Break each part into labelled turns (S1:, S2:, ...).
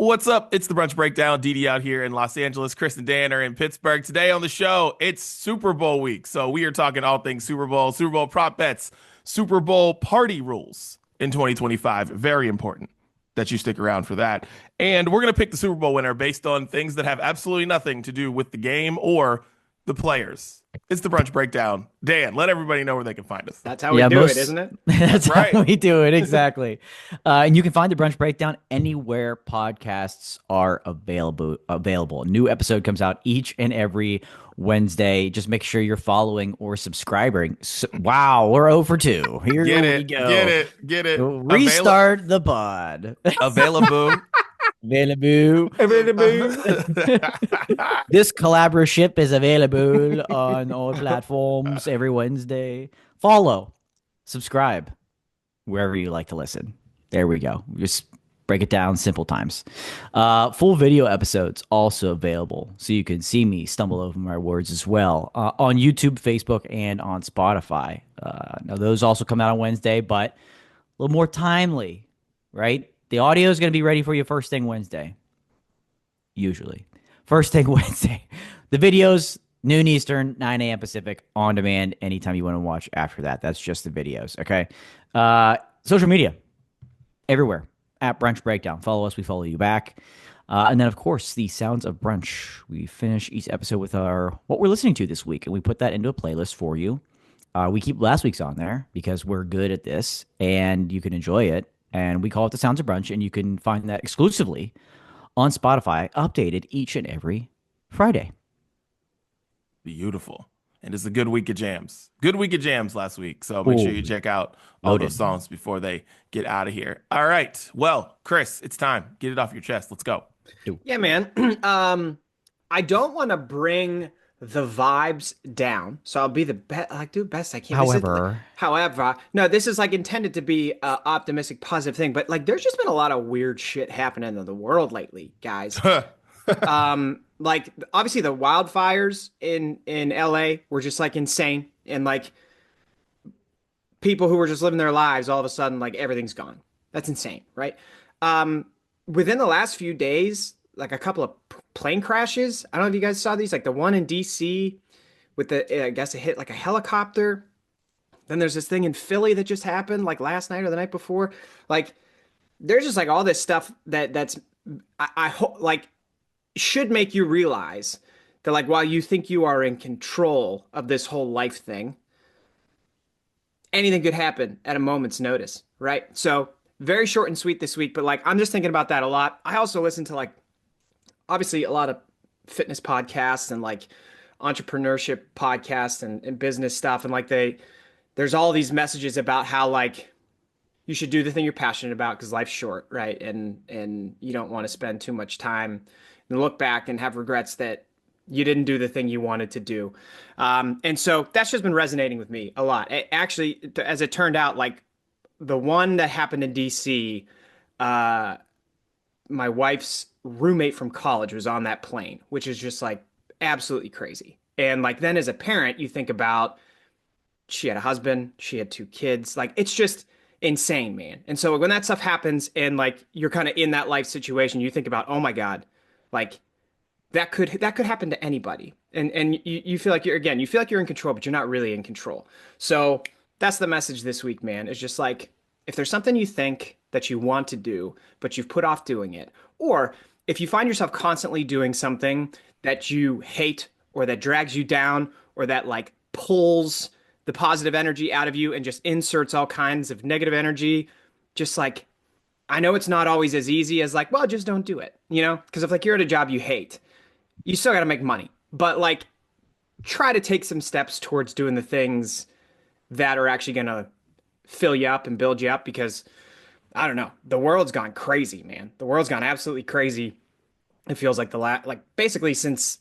S1: What's up? It's the Brunch Breakdown. Didi out here in Los Angeles. Chris and Dan are in Pittsburgh. Today on the show, it's Super Bowl week. So we are talking all things Super Bowl prop bets, Super Bowl party rules in 2025. Very important that you stick around for that. And we're going to pick the Super Bowl winner based on things that have absolutely nothing to do with the game or the players. It's the Brunch Breakdown. Dan, let everybody know where they can find us.
S2: That's how we do it, isn't it?
S1: That's
S3: How
S1: right.
S3: we do it, exactly. And you can find the Brunch Breakdown anywhere podcasts are available. A new episode comes out each and every Wednesday. Just make sure you're following or subscribing. Wow, we're over 2. Here
S1: Get
S3: we
S1: it.
S3: go.
S1: Get it.
S3: Restart the pod.
S1: Available.
S3: Available. This collaboration is available on all platforms every Wednesday. Follow, subscribe, wherever you like to listen. There we go. Just break it down, simple times. Full video episodes also available, so you can see me stumble over my words as well on YouTube, Facebook, and on Spotify. Now, those also come out on Wednesday, but a little more timely, right? The audio is going to be ready for you first thing Wednesday. Usually. First thing Wednesday. The videos, noon Eastern, 9 a.m. Pacific, on demand anytime you want to watch after that. That's just the videos, okay? Social media, everywhere, at Brunch Breakdown. Follow us, we follow you back. And then, of course, the Sounds of Brunch. We finish each episode with what we're listening to this week, and we put that into a playlist for you. We keep last week's on there because we're good at this, and you can enjoy it. And we call it the Sounds of Brunch, and you can find that exclusively on Spotify, updated each and every Friday.
S1: Beautiful. And it's a good week of jams. Good week of jams last week. So make sure you check out all those songs before they get out of here. All right. Well, Chris, it's time. Get it off your chest. Let's go.
S2: Yeah, man. I don't want to bring the vibes down, so I'll be the best. Like, do the best I can. However, no, this is like intended to be a optimistic, positive thing. But like, there's just been a lot of weird shit happening in the world lately, guys. Like obviously the wildfires in LA were just like insane, and like people who were just living their lives, all of a sudden, like everything's gone. That's insane, right? Within the last few days, like a couple of plane crashes. I don't know if you guys saw these, like the one in DC with I guess it hit like a helicopter. Then there's this thing in Philly that just happened like last night or the night before. Like there's just like all this stuff that's I hope like should make you realize that like while you think you are in control of this whole life thing, anything could happen at a moment's notice, right? So very short and sweet this week, but like I'm just thinking about that a lot. I also listen to like obviously a lot of fitness podcasts and like entrepreneurship podcasts and business stuff. And like there's all these messages about how like you should do the thing you're passionate about because life's short, right? And you don't want to spend too much time and look back and have regrets that you didn't do the thing you wanted to do. And so that's just been resonating with me a lot. Actually, as it turned out, like the one that happened in DC, my wife's roommate from college was on that plane, which is just like absolutely crazy. And like then as a parent, you think about she had a husband, she had 2 kids. Like it's just insane, man. And so when that stuff happens and like you're kind of in that life situation, you think about, oh my God, like that could happen to anybody. And you feel like you feel like you're in control, but you're not really in control. So that's the message this week, man. It's just like if there's something you think that you want to do, but you've put off doing it, or if you find yourself constantly doing something that you hate or that drags you down or that like pulls the positive energy out of you and just inserts all kinds of negative energy, just like, I know it's not always as easy as like, well, just don't do it, you know? Because if like you're at a job you hate, you still got to make money, but like try to take some steps towards doing the things that are actually going to fill you up and build you up because I don't know. The world's gone crazy, man. The world's gone absolutely crazy. It feels like like basically since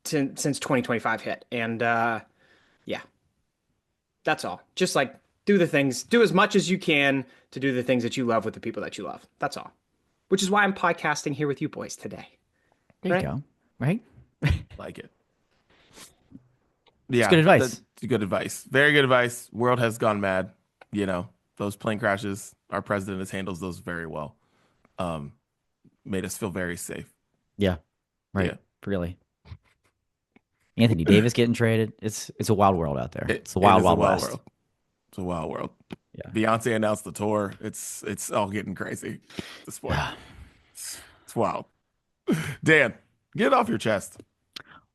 S2: 2025 hit. And yeah, that's all. Just like do the things, do as much as you can to do the things that you love with the people that you love. That's all. Which is why I'm podcasting here with you boys today.
S3: There you go. Right?
S1: Like it. Yeah.
S3: It's good advice.
S1: That's good advice. Very good advice. World has gone mad. You know, those plane crashes, our president handles those very well. made us feel very safe.
S3: Yeah. Right.
S1: Yeah.
S3: Really. Anthony Davis getting traded. It's a wild world out there. It's a wild, wild west.
S1: World. It's a wild world.
S3: Yeah.
S1: Beyonce announced the tour. It's all getting crazy at this point. It's wild. Dan, get it off your chest.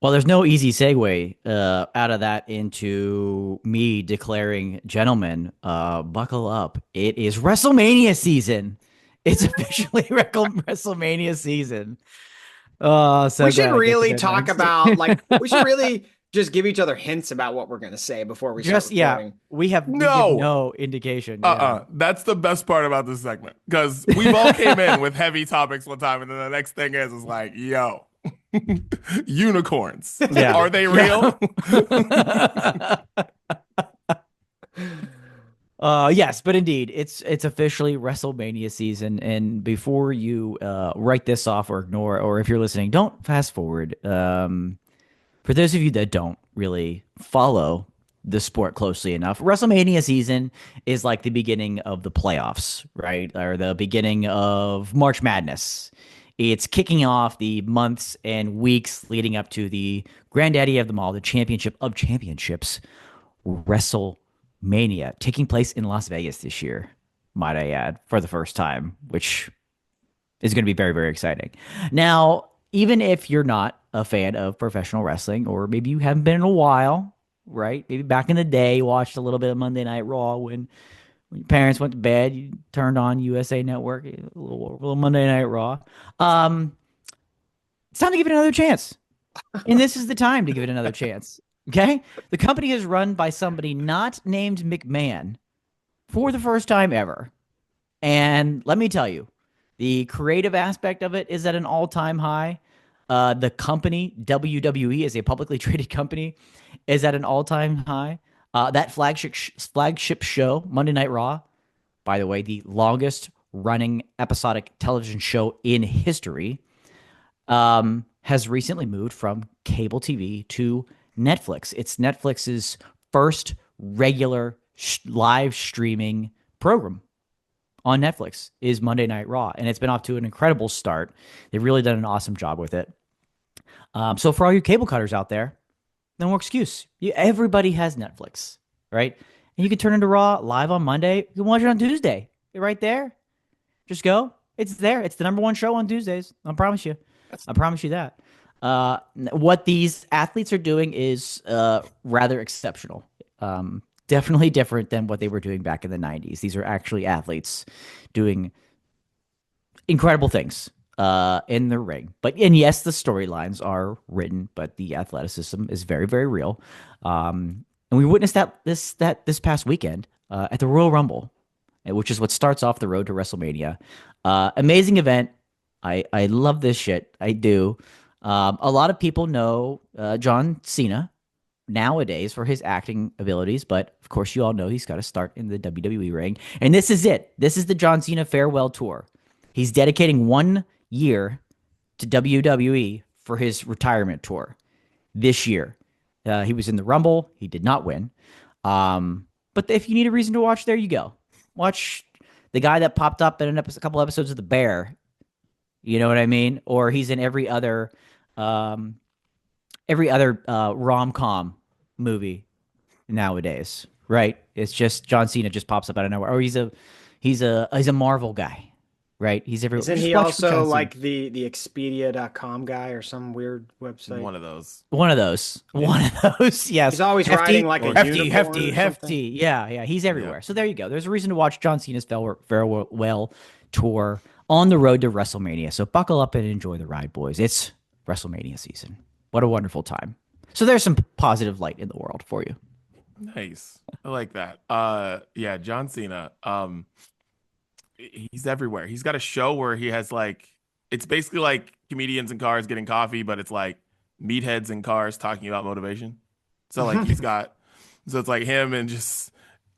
S3: Well, there's no easy segue out of that into me declaring, gentlemen, buckle up. It is WrestleMania season. It's officially WrestleMania season. So
S2: we should really talk about we should really just give each other hints about what we're gonna say before we start recording.
S3: We have no indication.
S1: That's the best part about this segment, because we've all came in with heavy topics one time, and then the next thing is like, yo, unicorns. Yeah. Are they real?
S3: Yes, but indeed, it's officially WrestleMania season. And before you write this off or ignore, or if you're listening, don't fast forward. For those of you that don't really follow the sport closely enough, WrestleMania season is like the beginning of the playoffs, right? Or the beginning of March Madness. It's kicking off the months and weeks leading up to the granddaddy of them all, the championship of championships, WrestleMania, taking place in Las Vegas this year, might I add, for the first time, which is going to be very, very exciting. Now, even if you're not a fan of professional wrestling, or maybe you haven't been in a while, right? Maybe back in the day, you watched a little bit of Monday Night Raw when your parents went to bed, you turned on USA Network, a little Monday Night Raw. It's time to give it another chance. And this is the time to give it another chance. Okay? The company is run by somebody not named McMahon for the first time ever. And let me tell you, the creative aspect of it is at an all-time high. The company, WWE, is a publicly traded company, is at an all-time high. That flagship show, Monday Night Raw, by the way, the longest running episodic television show in history, has recently moved from cable TV to Netflix. It's Netflix's first regular live streaming program on Netflix is Monday Night Raw, and it's been off to an incredible start. They've really done an awesome job with it. So for all you cable cutters out there, no more excuse. Everybody has Netflix, right? And you can turn into Raw live on Monday. You can watch it on Tuesday. You're right there. Just go. It's there. It's the #1 show on Tuesdays. I promise you. I promise you that. What these athletes are doing is rather exceptional. Definitely different than what they were doing back in the 90s. These are actually athletes doing incredible things in the ring. And yes, the storylines are written, but the athleticism is very, very real. And we witnessed that this past weekend at the Royal Rumble, which is what starts off the road to WrestleMania. Amazing event. I love this shit. I do. A lot of people know John Cena nowadays for his acting abilities, but of course you all know he's got to start in the WWE ring. And this is it. This is the John Cena farewell tour. He's dedicating 1 year to WWE for his retirement tour this year. He was in the Rumble. He did not win. But if you need a reason to watch, there you go. Watch the guy that popped up in a couple episodes of The Bear. You know what I mean? Or he's in every other rom-com movie nowadays, right? It's just John Cena just pops up out of nowhere. Or he's a Marvel guy, right? He's everywhere.
S2: Isn't he also like the Expedia.com guy or some weird website?
S1: One of those.
S3: Yes.
S2: He's always riding like a
S3: hefty. Yeah. He's everywhere. Yeah. So there you go. There's a reason to watch John Cena's farewell tour on the road to WrestleMania. So buckle up and enjoy the ride, boys. It's WrestleMania season. What a wonderful time. So there's some positive light in the world for you.
S1: Nice. I like that. Yeah, John Cena. He's everywhere. He's got a show where he has it's basically like comedians in cars getting coffee, but it's like meatheads in cars talking about motivation. So so it's like him and just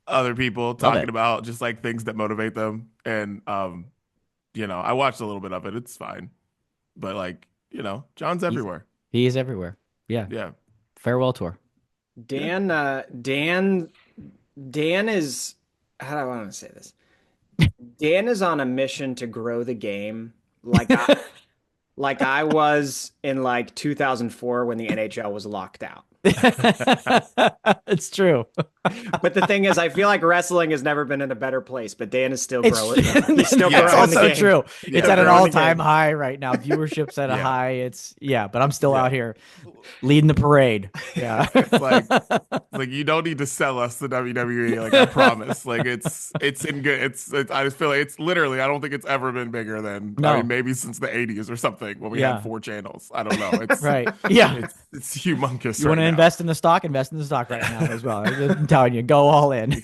S1: other people talking about just like things that motivate them. And I watched a little bit of it. It's fine. But John's everywhere.
S3: He is everywhere. Yeah.
S1: Yeah.
S3: Farewell tour.
S2: Dan is, how do I want to say this? Dan is on a mission to grow the game Like I was in like 2004 when the NHL was locked out.
S3: It's true.
S2: But the thing is, I feel like wrestling has never been in a better place. But Dan is still
S3: It's
S2: growing. He's still
S1: Yeah,
S3: It's
S2: growing the
S3: also
S2: game.
S3: true.
S1: Yeah.
S3: It's at an
S2: Growing the
S3: all-time
S2: game.
S3: high right now. Viewership's at a
S1: Yeah.
S3: high. But I'm still
S1: Yeah.
S3: out here leading the parade. Yeah.
S1: It's like you don't need to sell us the WWE. Like I promise. Like it's in good. I just feel like it's literally. I don't think it's ever been bigger than. I
S3: No.
S1: mean, maybe since the '80s or something when we
S3: Yeah.
S1: had 4 channels. I don't know. It's
S3: Right. Yeah.
S1: it's humongous.
S3: You want to invest in the stock? Invest in the stock right now as well. I'm telling you, go all in.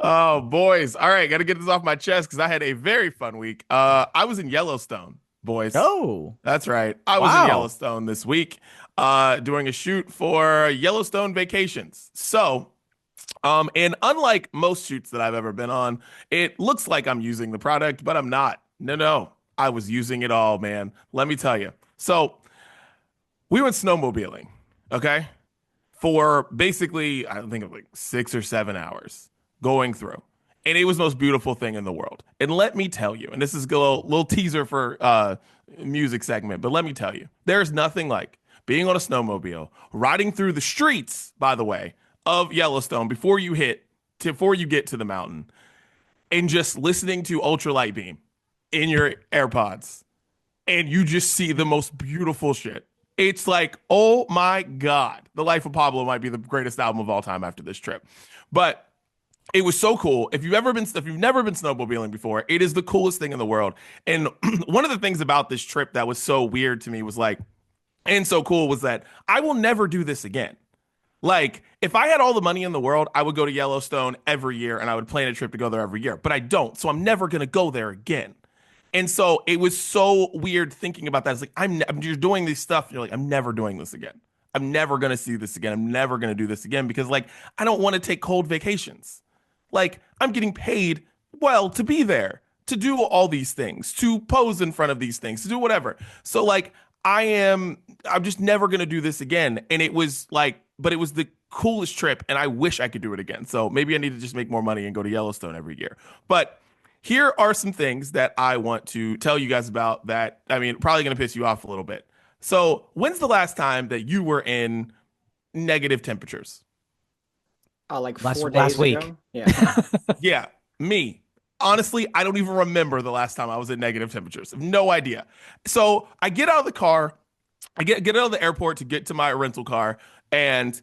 S1: Oh, boys. All right, got to get this off my chest because I had a very fun week. I was in Yellowstone, boys.
S3: Oh,
S1: That's right. I was in Yellowstone this week, doing a shoot for Yellowstone Vacations. So, and unlike most shoots that I've ever been on, it looks like I'm using the product, but I'm not. No. I was using it all, man. Let me tell you. So, we went snowmobiling, okay? For basically, I think of like 6 or 7 hours going through. And it was the most beautiful thing in the world. And let me tell you, and this is a little teaser for music segment, but let me tell you, there's nothing like being on a snowmobile, riding through the streets, by the way, of Yellowstone before you get to the mountain, and just listening to Ultralight Beam in your AirPods, and you just see the most beautiful shit. It's like, oh my God, The Life of Pablo might be the greatest album of all time after this trip. But it was so cool. If you've never been snowmobiling before, it is the coolest thing in the world. And one of the things about this trip that was so weird to me was like, and so cool was that I will never do this again. Like, if I had all the money in the world, I would go to Yellowstone every year and I would plan a trip to go there every year. But I don't. So I'm never going to go there again. And so it was so weird thinking about that. It's like, you're doing this stuff. And you're like, I'm never doing this again. I'm never going to see this again. I'm never going to do this again because, like, I don't want to take cold vacations. Like, I'm getting paid, well, to be there, to do all these things, to pose in front of these things, to do whatever. So, like, I'm just never going to do this again. And it was like, but it was the coolest trip. And I wish I could do it again. So maybe I need to just make more money and go to Yellowstone every year. But here are some things that I want to tell you guys about that, I mean, probably going to piss you off a little bit. So when's the last time that you were in negative temperatures?
S2: Like
S3: Last
S2: 4 days
S3: week.
S2: ago. Yeah.
S1: Yeah, me. Honestly, I don't even remember the last time I was in negative temperatures. I have no idea. So I get out of the car, I get out of the airport to get to my rental car, and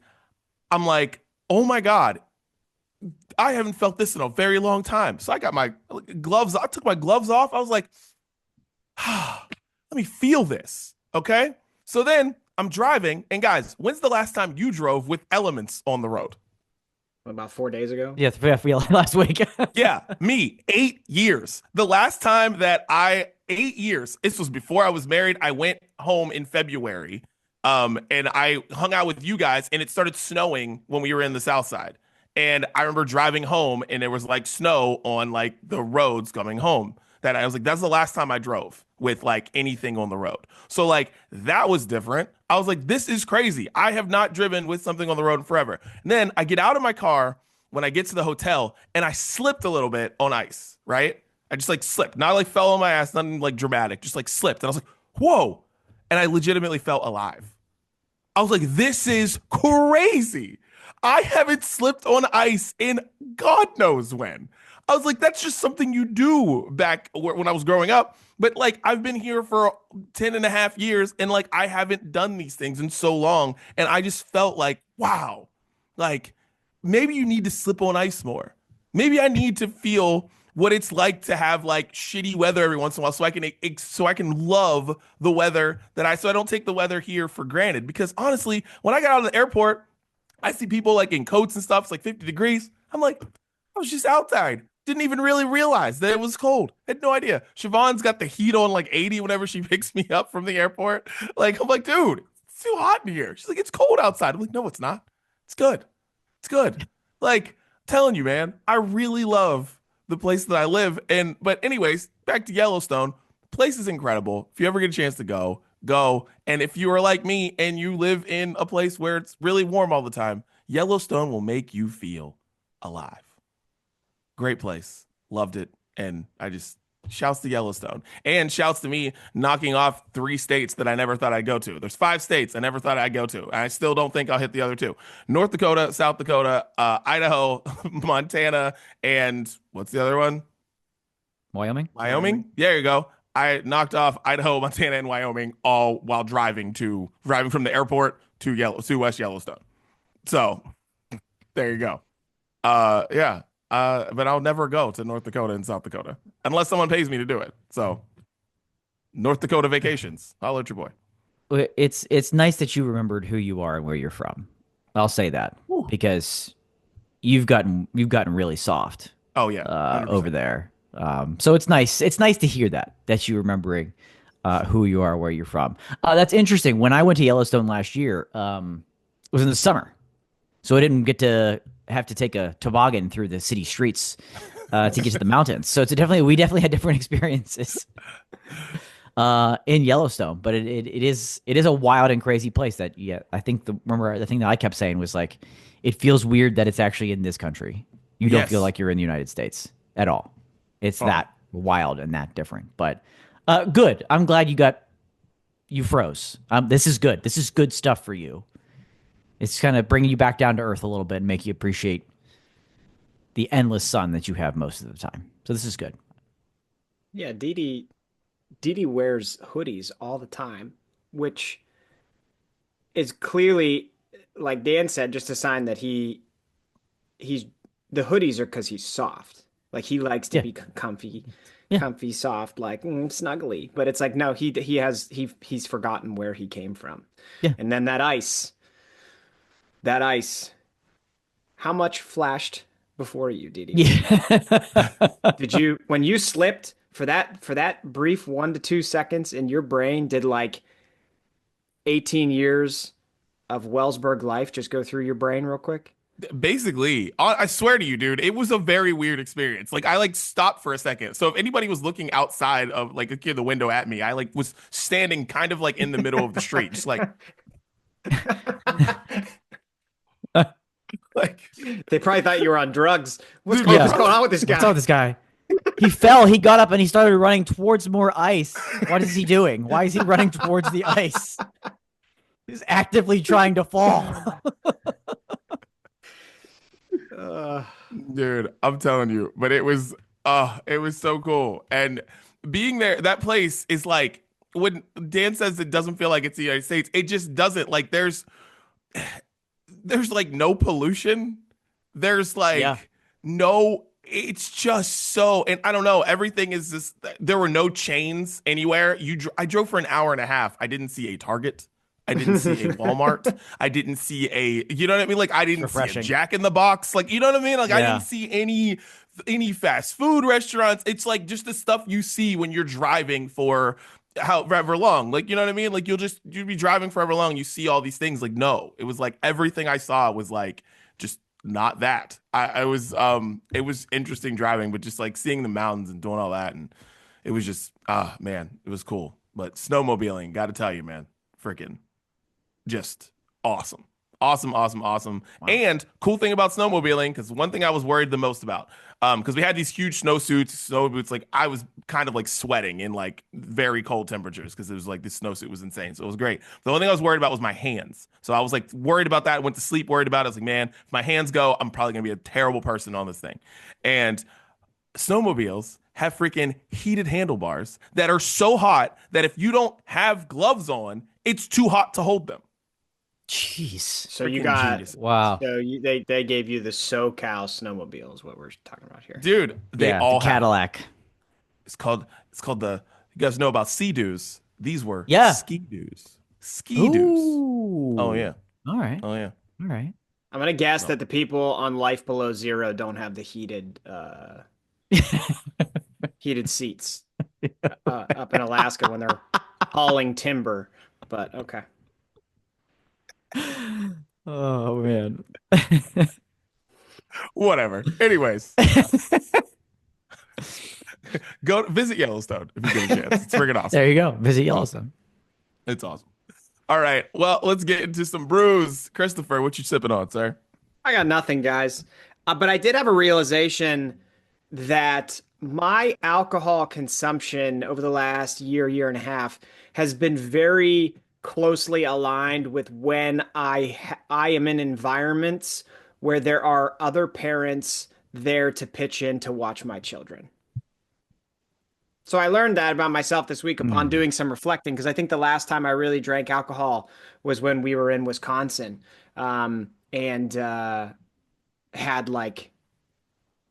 S1: I'm like, oh my God, I haven't felt this in a very long time. So I got my gloves. I took my gloves off. I was like, let me feel this. Okay. So then I'm driving. And guys, when's the last time you drove with elements on the road?
S2: About 4 days ago.
S3: Yeah, I feel like last week.
S1: Yeah, me, 8 years. The last time that 8 years, this was before I was married. I went home in February, and I hung out with you guys, and it started snowing when we were in the South Side. And I remember driving home, and there was like snow on like the roads coming home. That I was like, that's the last time I drove with like anything on the road. So like that was different. I was like, this is crazy. I have not driven with something on the road in forever. And then I get out of my car when I get to the hotel, and I slipped a little bit on ice, right? I just like slipped, not like fell on my ass, nothing like dramatic, just like slipped. And I was like, whoa. And I legitimately felt alive. I was like, this is crazy. I haven't slipped on ice in God knows when. I was like, that's just something you do back when I was growing up. But like, I've been here for 10 and a half years, and like, I haven't done these things in so long. And I just felt like, wow, like maybe you need to slip on ice more. Maybe I need to feel what it's like to have like shitty weather every once in a while, so I can love the weather so I don't take the weather here for granted. Because honestly, when I got out of the airport, I see people like in coats and stuff. It's like 50 degrees. I'm like, I was just outside. Didn't even really realize that it was cold. Had no idea. Siobhan's got the heat on like 80 whenever she picks me up from the airport. Like, I'm like, dude, it's too hot in here. She's like, it's cold outside. I'm like, no, it's not. It's good. It's good. Like, I'm telling you, man, I really love the place that I live. But anyways, back to Yellowstone. The place is incredible. If you ever get a chance to go. And if you are like me and you live in a place where it's really warm all the time, Yellowstone will make you feel alive. Great place. Loved it. And Shouts to Yellowstone. And shouts to me knocking off 3 states that I never thought I'd go to. There's 5 states I never thought I'd go to. And I still don't think I'll hit the other 2. North Dakota, South Dakota, Idaho, Montana, and what's the other one?
S3: Wyoming?
S1: Wyoming? Yeah, there you go. I knocked off Idaho, Montana, and Wyoming all while driving from the airport to West Yellowstone. So there you go. Yeah. But I'll never go to North Dakota and South Dakota unless someone pays me to do it. So North Dakota vacations. I'll let your boy.
S3: It's nice that you remembered who you are and where you're from. I'll say that because you've gotten really soft.
S1: Oh yeah,
S3: over there. So it's nice. It's nice to hear that you're remembering who you are, where you're from. That's interesting. When I went to Yellowstone last year, it was in the summer, so I didn't get to have to take a toboggan through the city streets to get to the mountains. So we definitely had different experiences in Yellowstone. But it is a wild and crazy place. That I think the thing that I kept saying was like, it feels weird that it's actually in this country. You don't feel like you're in the United States at all. It's that wild and that different. But good. I'm glad you froze. This is good. This is good stuff for you. It's kind of bringing you back down to earth a little bit and make you appreciate the endless sun that you have most of the time. So this is good.
S2: Yeah, Didi wears hoodies all the time, which is clearly, like Dan said, just a sign that he's the hoodies are because he's soft. Like he likes to be comfy, soft, like snuggly. But it's like no, he's forgotten where he came from.
S3: Yeah,
S2: and then that ice. How much flashed before you, Didi?
S3: Yeah.
S2: When you slipped for that brief 1 to 2 seconds in your brain, did like 18 years of Wellsburg life just go through your brain real quick?
S1: Basically, I swear to you, dude, it was a very weird experience. Like I stopped for a second. So if anybody was looking outside of the window at me, I was standing kind of in the middle of the street, just
S2: they probably thought you were on drugs. What's going on with this guy?
S3: What's on with this guy? He fell. He got up and he started running towards more ice. What is he doing? Why is he running towards the ice? He's actively trying to fall.
S1: Dude, I'm telling you, but it was so cool. And being there, that place is when Dan says it doesn't feel like it's the United States, it just doesn't. There's no pollution. There's no, it's just so, and I don't know, everything is just, there were no chains anywhere. I drove for an hour and a half. I didn't see a Target. I didn't see a Walmart. I didn't see you know what I mean? I didn't see a Jack in the Box. You know what I mean? I didn't see any fast food restaurants. It's just the stuff you see when you're driving for however long. You know what I mean? You'd be driving forever long. You see all these things. No, it was everything I saw was just not that. It was interesting driving, but just seeing the mountains and doing all that. And it was just, man, it was cool. But snowmobiling, got to tell you, man, freaking just awesome. Awesome. Wow. And cool thing about snowmobiling, because one thing I was worried the most about, because we had these huge snow boots, I was kind of sweating in very cold temperatures because it was this snowsuit was insane. So it was great. The only thing I was worried about was my hands. So I was worried about that. I went to sleep worried about it. I was man, if my hands go, I'm probably going to be a terrible person on this thing. And snowmobiles have freaking heated handlebars that are so hot that if you don't have gloves on, it's too hot to hold them.
S3: Jeez.
S2: So you got genius.
S3: Wow.
S2: So they gave you the SoCal snowmobile is what we're talking about here,
S1: dude. They all
S3: the Cadillac.
S1: It's called the. You guys know about Sea-Doos? These were Ski-Doos. Ski-Doos. Oh yeah.
S3: All right.
S1: Oh yeah.
S3: All right.
S2: I'm gonna guess that the people on Life Below Zero don't have the heated heated seats up in Alaska when they're hauling timber. But okay.
S3: Oh man.
S1: Whatever. Anyways. Go visit Yellowstone if you get a chance. It's freaking awesome.
S3: There you go. Visit Yellowstone.
S1: It's awesome. All right. Well, let's get into some brews. Christopher, what you sipping on, sir?
S2: I got nothing, guys. But I did have a realization that my alcohol consumption over the last year and a half has been very closely aligned with when I am in environments where there are other parents there to pitch in to watch my children. So I learned that about myself this week upon doing some reflecting, because I think the last time I really drank alcohol was when we were in Wisconsin, and had like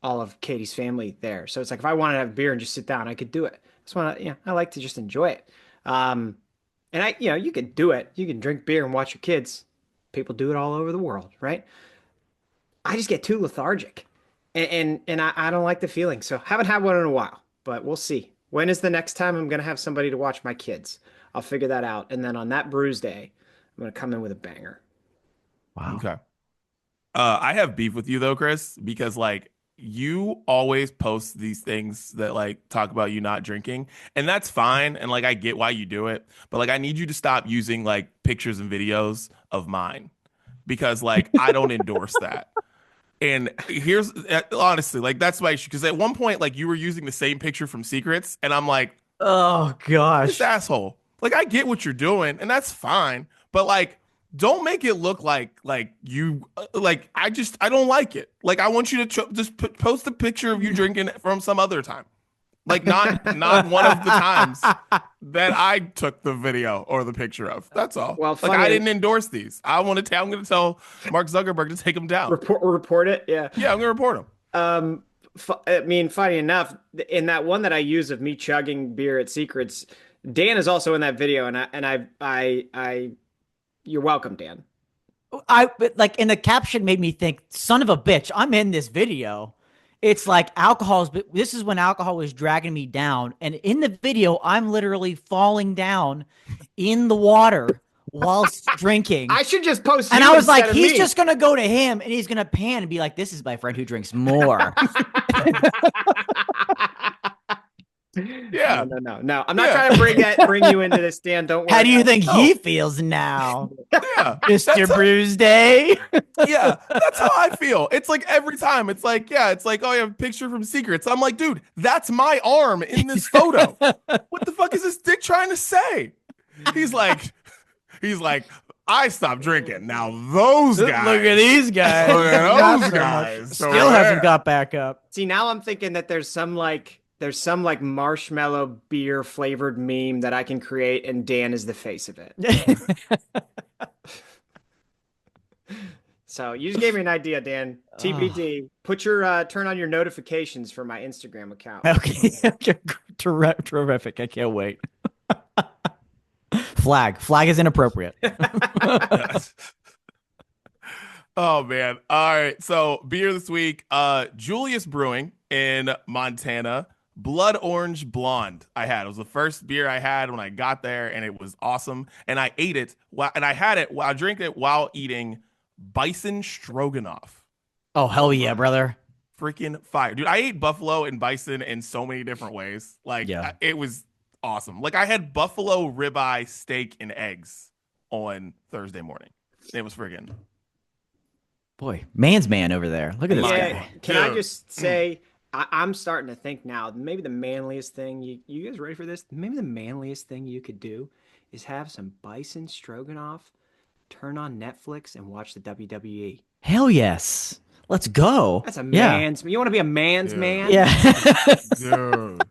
S2: all of Katie's family there. So it's like if I wanted to have beer and just sit down, I could do it. That's why I like to just enjoy it. And you could do it. You can drink beer and watch your kids. People do it all over the world, right? I just get too lethargic, and I don't like the feeling. So haven't had one in a while, but we'll see. When is the next time I'm going to have somebody to watch my kids? I'll figure that out. And then on that bruise day, I'm going to come in with a banger.
S3: Wow.
S1: Okay. I have beef with you though, Chris, because like you always post these things that like talk about you not drinking, and that's fine. And like, I get why you do it, but like, I need you to stop using like pictures and videos of mine, because like, I don't endorse that. And here's honestly, like, that's my issue. Because at one point, like, you were using the same picture from Secrets, and I'm like,
S3: oh gosh,
S1: this asshole. Like, I get what you're doing, and that's fine, but like, don't make it look like you like. I don't like it. Like, I want you to just post a picture of you drinking from some other time. Like not one of the times that I took the video or the picture of. That's all. Well, like I didn't endorse these. I'm going to tell Mark Zuckerberg to take them down.
S2: Report it. Yeah.
S1: Yeah, I'm going to report them.
S2: I mean, funny enough, in that one that I use of me chugging beer at Secrets, Dan is also in that video, and I you're welcome, Dan.
S3: Like, in the caption made me think, son of a bitch, I'm in this video. It's like this is when alcohol was dragging me down. And in the video, I'm literally falling down in the water whilst drinking.
S2: I should just post you.
S3: And I was like, he's just going to go to him and he's going to pan and be like, this is my friend who drinks more.
S1: Yeah.
S2: No. I'm not trying to bring you into this, Dan. Don't worry.
S3: How do you think he feels now?
S1: Yeah.
S3: Mr. Bruise Day?
S1: Yeah, that's how I feel. It's like every time. It's like, oh, you have a picture from Secrets. I'm like, dude, that's my arm in this photo. What the fuck is this dick trying to say? He's like, I stopped drinking. Now those guys.
S3: Look at these guys.
S1: Look at those guys.
S3: Still hasn't got back up.
S2: See, now I'm thinking that there's some marshmallow beer flavored meme that I can create, and Dan is the face of it. So you just gave me an idea, Dan. TBD. Put your turn on your notifications for my Instagram account.
S3: Okay. Terrific. I can't wait. Flag is inappropriate.
S1: Oh man. All right. So beer this week, Julius Brewing in Montana. Blood Orange Blonde it was the first beer I had when I got there, and it was awesome. And I ate it I drank it while eating bison stroganoff.
S3: Oh, hell yeah, brother.
S1: Freaking fire. Dude, I ate buffalo and bison in so many different ways. Like, it was awesome. Like, I had buffalo ribeye steak and eggs on Thursday morning. It was friggin'.
S3: Boy, man's man over there. Look at this guy.
S2: Can I just say, I'm starting to think now, maybe the manliest thing, you guys ready for this? Maybe the manliest thing you could do is have some bison stroganoff, turn on Netflix, and watch the WWE.
S3: Hell yes. Let's go.
S2: That's a man's. You want to be a man's man?
S3: Yeah.
S1: Dude.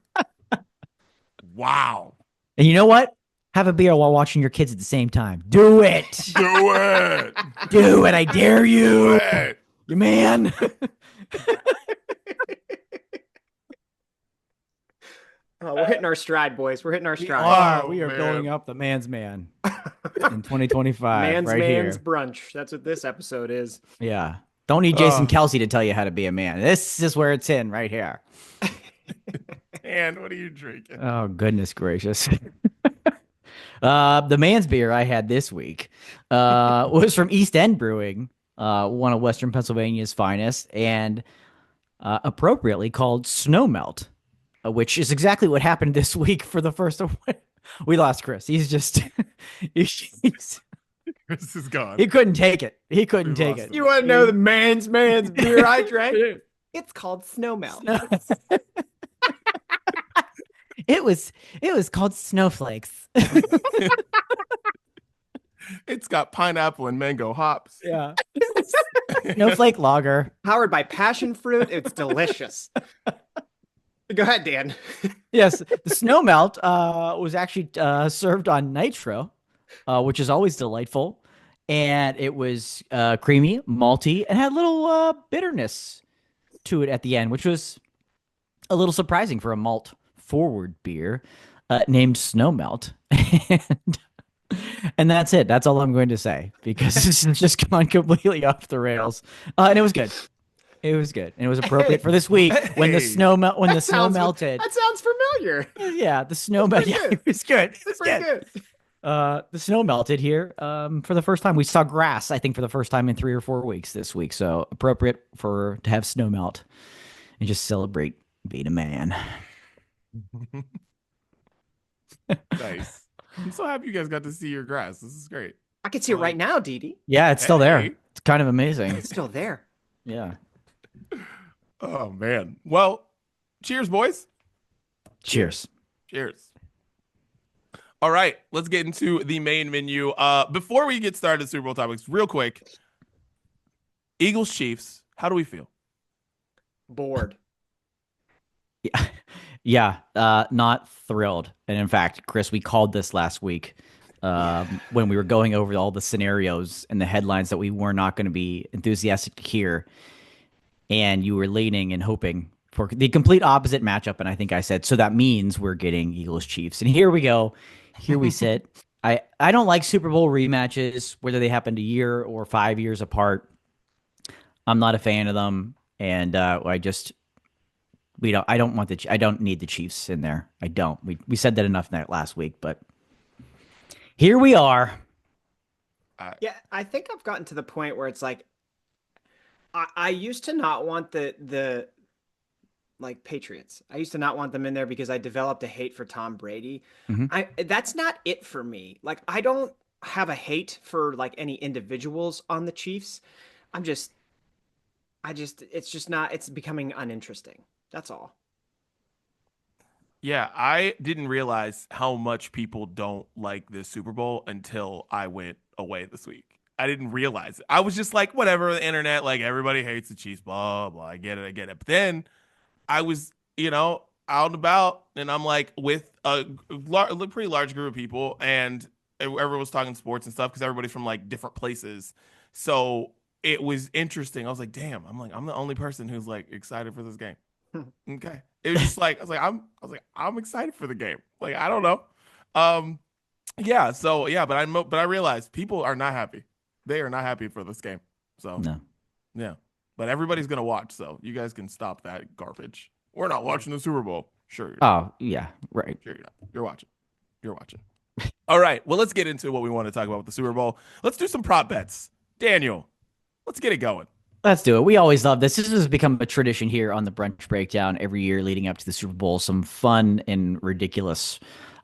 S1: Wow.
S3: And you know what? Have a beer while watching your kids at the same time. Do it.
S1: Do it.
S3: Do it. I dare you.
S1: Do it.
S3: You man.
S2: Oh, we're hitting our stride, boys. We're hitting our stride.
S3: We are building up the man's man in 2025.
S2: Man's brunch. That's what this episode is.
S3: Yeah. Don't need Jason Kelsey to tell you how to be a man. This is where it's in right here.
S1: And what are you drinking?
S3: Oh, goodness gracious. The man's beer I had this week was from East End Brewing, one of Western Pennsylvania's finest, and appropriately called Snow Melt, which is exactly what happened this week for the first. We lost Chris. He's just
S1: Chris is gone.
S3: He couldn't take it.
S2: You want to know the man's beer I drank? It's called Snow Melt.
S3: It was called Snowflakes.
S1: It's got pineapple and mango hops.
S3: Yeah. Snowflake lager.
S2: Powered by passion fruit. It's delicious. Go ahead, Dan.
S3: Yes, the snow melt was actually served on nitro, which is always delightful. And it was creamy, malty, and had a little bitterness to it at the end, which was a little surprising for a malt forward beer named Snow Melt. And that's it. That's all I'm going to say because this has just gone completely off the rails. And it was good. It was good, and it was appropriate for this week when the snow melted.
S2: That sounds familiar.
S3: Yeah, the snow melted. Yeah, it was good.
S2: It's pretty good.
S3: The snow melted here for the first time. We saw grass, I think, for the first time in 3 or 4 weeks this week. So appropriate to have snow melt and just celebrate being a man.
S1: Nice. I'm so happy you guys got to see your grass. This is great.
S2: I can see it right now, Didi.
S3: Yeah, it's still there. It's kind of amazing.
S2: It's still there.
S3: Yeah.
S1: Oh man. Well, cheers, boys.
S3: Cheers.
S1: Cheers. All right, let's get into the main menu. Before we get started, Super Bowl topics, real quick. Eagles, Chiefs. How do we feel?
S2: Bored.
S3: Yeah. Not thrilled. And in fact, Chris, we called this last week when we were going over all the scenarios and the headlines that we were not going to be enthusiastic to hear. And you were leaning and hoping for the complete opposite matchup. And I think I said, so that means we're getting Eagles Chiefs. And here we go. Here we sit. I don't like Super Bowl rematches, whether they happened a year or 5 years apart. I'm not a fan of them. And I don't need the Chiefs in there. I don't. We said that enough last week, but here we are.
S2: Yeah, I think I've gotten to the point where it's like, I used to not want the like Patriots. I used to not want them in there because I developed a hate for Tom Brady.
S3: Mm-hmm.
S2: That's not it for me. Like, I don't have a hate for like any individuals on the Chiefs. It's becoming uninteresting. That's all.
S1: Yeah, I didn't realize how much people don't like this Super Bowl until I went away this week. I didn't realize it. I was just like, whatever, the internet, like everybody hates the Chiefs, blah, blah. I get it. But then I was, out and about, and I'm like with a pretty large group of people, and everyone was talking sports and stuff because everybody's from like different places. So it was interesting. I was like, damn, I'm the only person who's like excited for this game. Okay. It was just like, I'm excited for the game. Like, I don't know. Yeah. So yeah, but I realized people are not happy. They are not happy for this game. So
S3: no.
S1: Yeah. But everybody's gonna watch, so you guys can stop that garbage. We're not watching the Super Bowl. Sure.
S3: Oh, yeah, right.
S1: Sure you're not. You're watching. All right. Well, let's get into what we want to talk about with the Super Bowl. Let's do some prop bets. Daniel, let's get it going.
S3: Let's do it. We always love this. This has become a tradition here on the Brunch Breakdown every year leading up to the Super Bowl. Some fun and ridiculous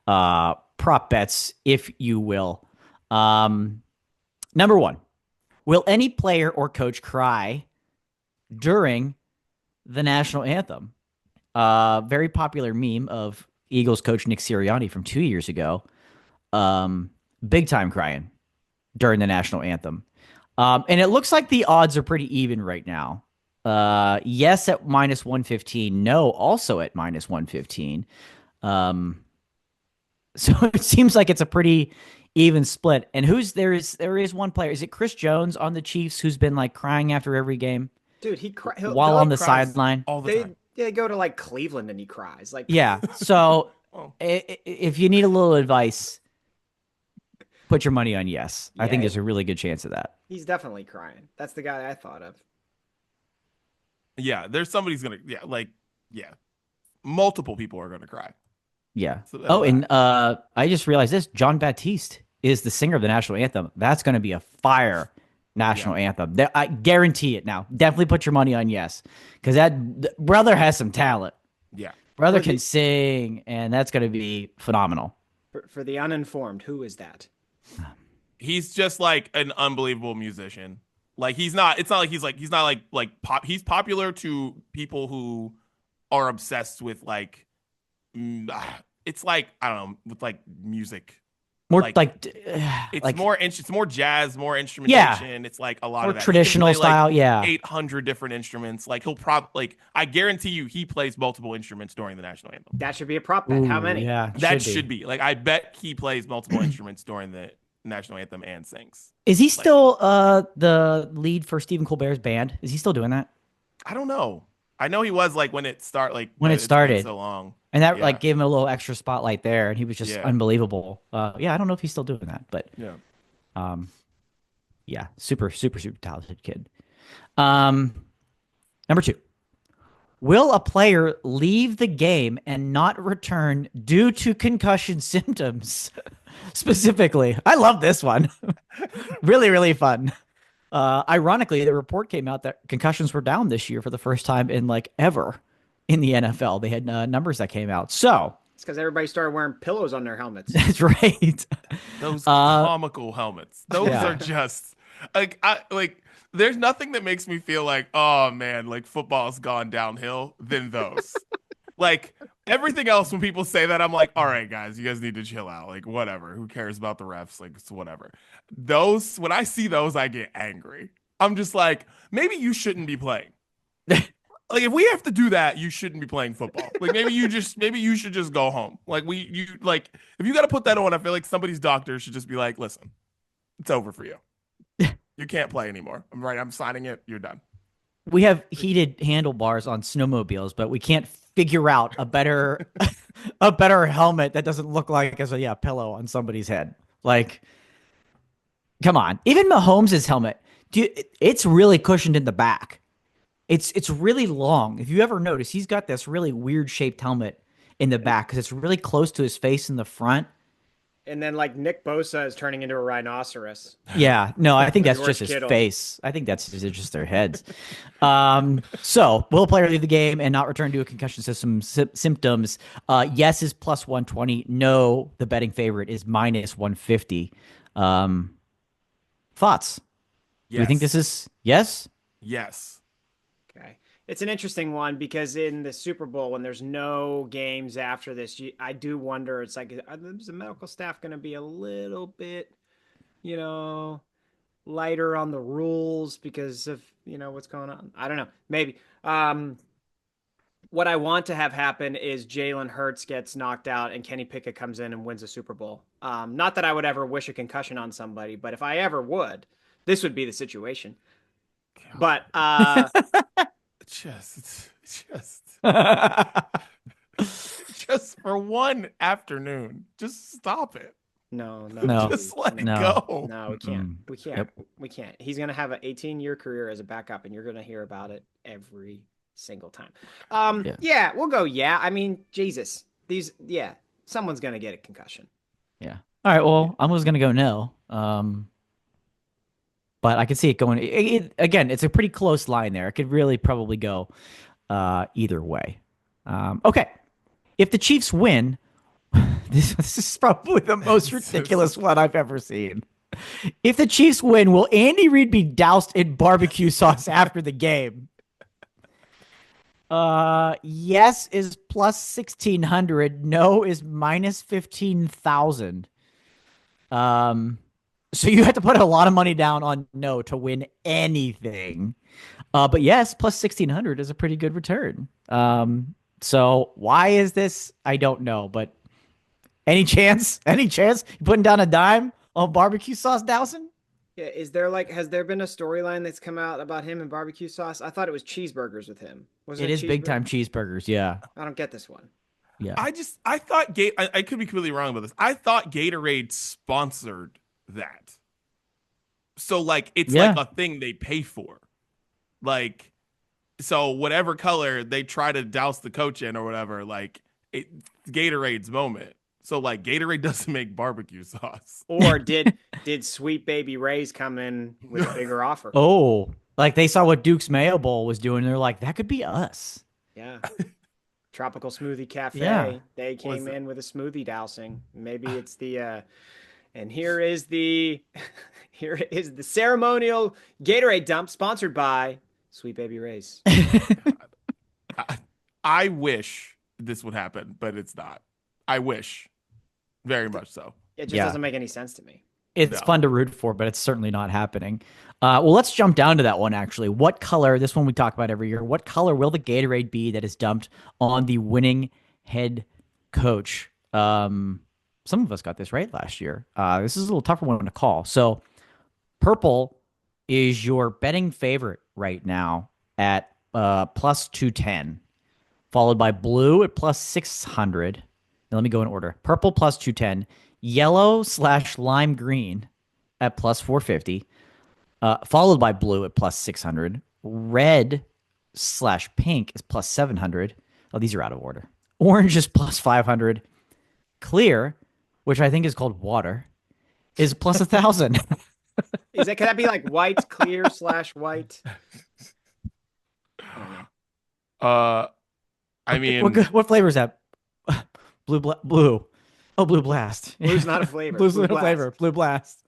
S3: prop bets, if you will. Number one, will any player or coach cry during the national anthem? Very popular meme of Eagles coach Nick Sirianni from 2 years ago. Big time crying during the national anthem. And it looks like the odds are pretty even right now. Yes at -115. No, also at -115. So it seems like it's a pretty even split. And there is one player. Is it Chris Jones on the Chiefs who's been like crying after every game?
S2: Dude,
S3: while on the sideline
S1: all the time.
S2: They go to like Cleveland and he cries. Like,
S3: yeah. So if you need a little advice, put your money on yes. I think there's a really good chance of that.
S2: He's definitely crying. That's the guy I thought of.
S1: Yeah, there's somebody's gonna multiple people are gonna cry.
S3: Yeah. So and I just realized this. John Baptiste is the singer of the national anthem. That's going to be a fire national anthem. I guarantee it now. Definitely put your money on yes, because that brother has some talent.
S1: Yeah,
S3: brother can sing, and that's going to be phenomenal.
S2: For the uninformed, who is that?
S1: He's just like an unbelievable musician. Like he's not pop. He's popular to people who are obsessed with like it's like, I don't know, with like music.
S3: More
S1: It's more jazz, more instrumentation. It's like a lot
S3: more
S1: of that.
S3: traditional style.
S1: Like 800 different instruments. Like he'll probably like I guarantee you he plays multiple instruments during the national anthem.
S2: That should be a prop bet. How many?
S3: Yeah,
S1: that should be. Like I bet he plays multiple instruments during the national anthem and sings.
S3: Is he still the lead for Stephen Colbert's band? Is he still doing that?
S1: I don't know. I know he was like when it started.
S3: When it started
S1: so long.
S3: And that like gave him a little extra spotlight there, and he was just unbelievable. I don't know if he's still doing that, but super, super, super talented kid. Number 2, will a player leave the game and not return due to concussion symptoms? Specifically, I love this one. Really, really fun. Ironically, the report came out that concussions were down this year for the first time in like ever in the NFL. They had numbers that came out. So
S2: it's because everybody started wearing pillows on their helmets.
S3: That's right.
S1: Those comical helmets. Those are just like there's nothing that makes me feel like, oh man, like football's gone downhill than those. Like everything else, when people say that, I'm like, all right, guys, you guys need to chill out. Like, whatever. Who cares about the refs? Like, it's whatever. Those, when I see those, I get angry. I'm just like, maybe you shouldn't be playing. Like, if we have to do that, you shouldn't be playing football. Like, maybe you should just go home. Like, if you got to put that on, I feel like somebody's doctor should just be like, listen, it's over for you. You can't play anymore. I'm signing it. You're done.
S3: We have heated handlebars on snowmobiles, but we can't figure out a better helmet that doesn't look like as a pillow on somebody's head. Like, come on. Even Mahomes' helmet, it's really cushioned in the back. It's really long. If you ever notice, he's got this really weird shaped helmet in the back because it's really close to his face in the front.
S2: And then like Nick Bosa is turning into a rhinoceros.
S3: Yeah, no, I think that's just his face. I think that's just their heads. So will a player leave the game and not return to a concussion symptoms? Yes is plus 120. No, the betting favorite is minus 150. Thoughts? Yes. Do you think this is yes?
S1: Yes.
S2: Okay. It's an interesting one because in the Super Bowl, when there's no games after this, I do wonder, it's like, is the medical staff going to be a little bit, lighter on the rules because of, what's going on? I don't know. Maybe. What I want to have happen is Jalen Hurts gets knocked out and Kenny Pickett comes in and wins a Super Bowl. Not that I would ever wish a concussion on somebody, but if I ever would, this would be the situation. But
S1: just for one afternoon, just stop it.
S2: No.
S1: Just let it go.
S2: No, we can't. We can't. Yep. We can't. He's going to have an 18-year career as a backup, and you're going to hear about it every single time. Yeah, we'll go. Yeah. I mean, Jesus. Someone's going to get a concussion.
S3: Yeah. All right. Well, I was going to go no. But I could see it going. Again, it's a pretty close line there. It could really probably go either way. Okay. If the Chiefs win, this is probably the most ridiculous one I've ever seen. If the Chiefs win, will Andy Reid be doused in barbecue sauce after the game? Yes is plus 1,600. No is minus 15,000. So you have to put a lot of money down on no to win anything. But yes, plus 1,600 is a pretty good return. So why is this? I don't know, but any chance? You putting down a dime on barbecue sauce dousing?
S2: Yeah. Has there been a storyline that's come out about him and barbecue sauce? I thought it was cheeseburgers with him.
S3: It is big time cheeseburgers. Yeah.
S2: I don't get this one.
S3: Yeah.
S1: I thought I could be completely wrong about this. I thought Gatorade sponsored that. So like it's like a thing they pay for. Like so whatever color they try to douse the coach in or whatever, like it's Gatorade's moment. So like Gatorade doesn't make barbecue sauce.
S2: Or did Sweet Baby Ray's come in with a bigger offer?
S3: Oh, like they saw what Duke's Mayo Bowl was doing. They're like, that could be us.
S2: Yeah. Tropical Smoothie Cafe.
S3: Yeah.
S2: They came in with a smoothie dousing. Maybe it's the and here is the ceremonial Gatorade dump sponsored by Sweet Baby Ray's.
S1: I wish this would happen, but it's not. I wish. Very much so.
S2: It just doesn't make any sense to me.
S3: It's fun to root for, but it's certainly not happening. Well, let's jump down to that one, actually. What color, this one we talk about every year, what color will the Gatorade be that is dumped on the winning head coach? Some of us got this right last year. This is a little tougher one to call. So purple is your betting favorite right now at plus 210, followed by blue at plus 600. Now, let me go in order. Purple plus 210, yellow / lime green at plus 450, followed by blue at plus 600. Red / pink is plus 700. Oh, these are out of order. Orange is plus 500. Clear, which I think is called water, is plus 1,000.
S2: Could that be like white, clear / white?
S1: I mean,
S3: what flavor is that? Blue. Oh, Blue Blast.
S2: Blue's not a flavor.
S3: Blue's not a flavor. Blue Blast.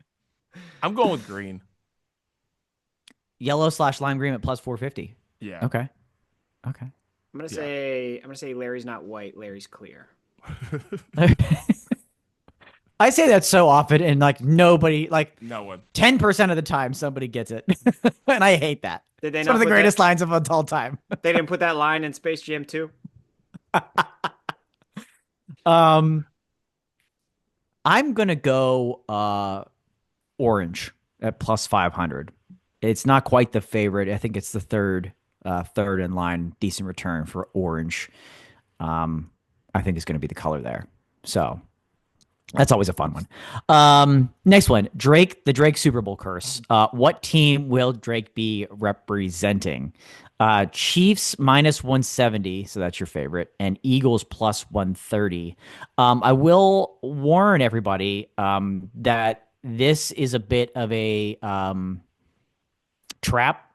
S1: I'm going with green.
S3: Yellow / lime green at plus 450.
S1: Yeah.
S3: Okay.
S2: I'm gonna say Larry's not white. Larry's clear.
S3: I say that so often, and like nobody, like
S1: no one,
S3: 10% of the time somebody gets it, and I hate that.
S2: Did they
S3: it's
S2: not
S3: one of the greatest lines of all time.
S2: They didn't put that line in Space Jam 2?
S3: I'm gonna go orange at plus 500. It's not quite the favorite. I think it's the third in line decent return for orange. I think it's going to be the color there. So that's always a fun one. Next one, the Drake Super Bowl curse. What team will Drake be representing? Chiefs minus 170, so that's your favorite, and Eagles plus 130. I will warn everybody that this is a bit of a trap,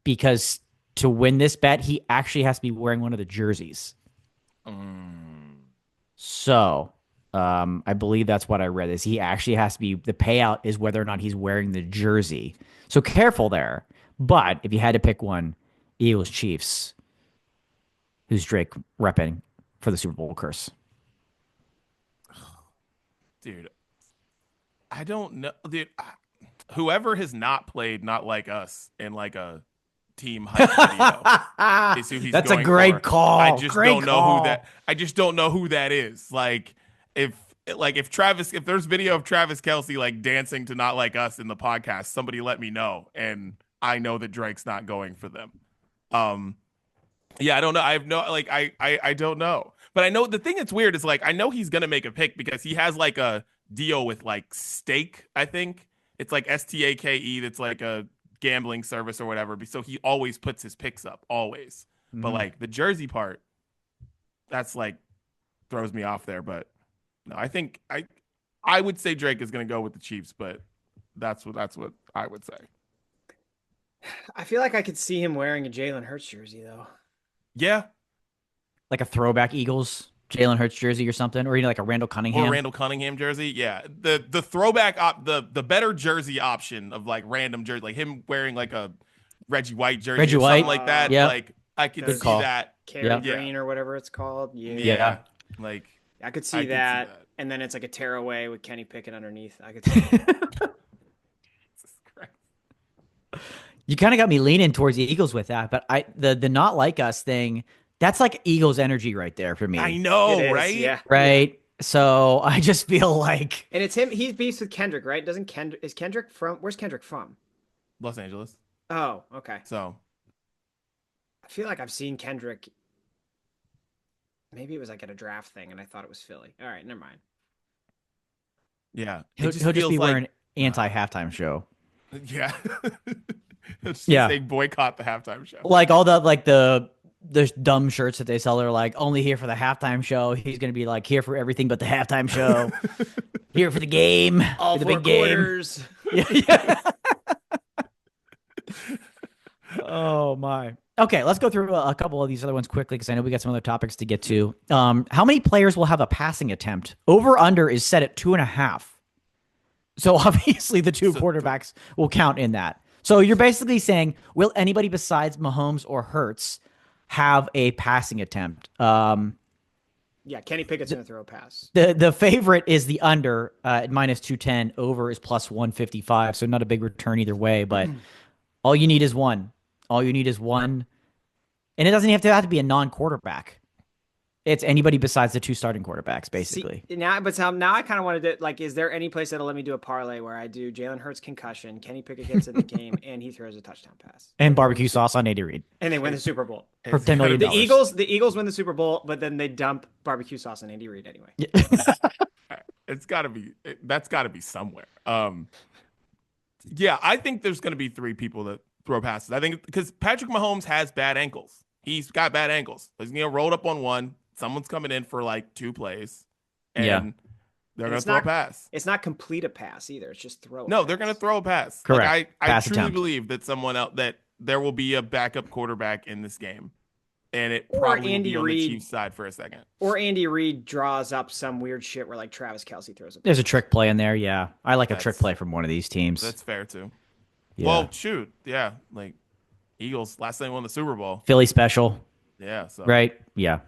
S3: because to win this bet, he actually has to be wearing one of the jerseys. So I believe that's what I read, is he actually has to be, the payout is whether or not he's wearing the jersey. So careful there. But if you had to pick one, Eagles, Chiefs, who's Drake repping for the Super Bowl curse?
S1: Dude, I don't know. Dude, whoever has not played Not Like Us in like a team hype video is who he's
S3: That's
S1: going
S3: a great
S1: for.
S3: call.
S1: I just don't know who that. I just don't know who that is. Like if there's video of Travis Kelce like dancing to Not Like Us in the podcast, somebody let me know, and I know that Drake's not going for them. Yeah, I don't know. I have no I don't know. But I know the thing that's weird is like I know he's gonna make a pick because he has like a deal with like Stake, I think. It's like STAKE, that's like a gambling service or whatever. So he always puts his picks up, always. Mm-hmm. But like the jersey part, that's like throws me off there. But no, I think I would say Drake is gonna go with the Chiefs, but that's what I would say.
S2: I feel like I could see him wearing a Jalen Hurts jersey though.
S1: Yeah.
S3: Like a throwback Eagles Jalen Hurts jersey or something, or like a Randall Cunningham.
S1: Or Randall Cunningham jersey. Yeah. The throwback the better jersey option of like random jersey, like him wearing like a Reggie White jersey or something like that.
S3: Yeah.
S1: Like I could see that.
S2: Carry Green or whatever it's called.
S1: Yeah. Like
S2: I could see that. And then it's like a tearaway with Kenny Pickett underneath. I could see that.
S3: You kind of got me leaning towards the Eagles with that, but the Not Like Us thing, that's like Eagles energy right there for me.
S1: I know, right?
S2: Yeah.
S3: Right. So I just feel like,
S2: and it's him. He's beefs with Kendrick, right? Is Kendrick from? Where's Kendrick from?
S1: Los Angeles.
S2: Oh, okay.
S1: So
S2: I feel like I've seen Kendrick. Maybe it was like at a draft thing, and I thought it was Philly. All right, never mind.
S1: Yeah,
S3: he'll just be wearing an anti-halftime show.
S1: Yeah.
S3: Yeah.
S1: They boycott the halftime show.
S3: Like all the dumb shirts that they sell are like only here for the halftime show. He's gonna be like here for everything but the halftime show. Here for the game.
S2: All
S3: for the
S2: four
S3: big game.
S2: quarters.
S3: Yeah. Oh my. Okay, let's go through a couple of these other ones quickly because I know we got some other topics to get to. How many players will have a passing attempt? Over under is set at 2.5. So obviously the two quarterbacks will count in that. So you're basically saying, will anybody besides Mahomes or Hurts have a passing attempt?
S2: Yeah, Kenny Pickett's going to throw a pass.
S3: The favorite is the under at -210. Over is +155. So not a big return either way, but all you need is one. All you need is one. And it doesn't have to be a non-quarterback. It's anybody besides the two starting quarterbacks, basically.
S2: Now I kind of wanted to, like, is there any place that'll let me do a parlay where I do Jalen Hurts concussion, Kenny Pickett gets in the game, and he throws a touchdown pass?
S3: And barbecue sauce on Andy Reid.
S2: And they win the Super Bowl.
S3: For $10 million.
S2: The Eagles win the Super Bowl, but then they dump barbecue sauce on Andy Reid anyway.
S1: That's got to be somewhere. Yeah, I think there's going to be three people that throw passes. I think because Patrick Mahomes has bad ankles. He's got bad ankles. He's going to roll up on one. Someone's coming in for like 2 plays, and they're going to throw a pass.
S2: It's not complete a pass either. It's just throw.
S1: No, they're going to throw a pass.
S3: Correct.
S1: Like, I
S3: Pass
S1: truly
S3: attempt.
S1: believe that that there will be a backup quarterback in this game, and it
S2: Or
S1: probably
S2: Andy
S1: will be on
S2: Reid.
S1: the Chiefs side for a second.
S2: Or Andy Reid draws up some weird shit where like Travis Kelce throws a pass.
S3: There's a trick play in there. Yeah, I like a trick play from one of these teams.
S1: That's fair too.
S3: Yeah.
S1: Well, shoot, yeah, like Eagles last time they won the Super Bowl.
S3: Philly special.
S1: Yeah. So.
S3: Right. Yeah.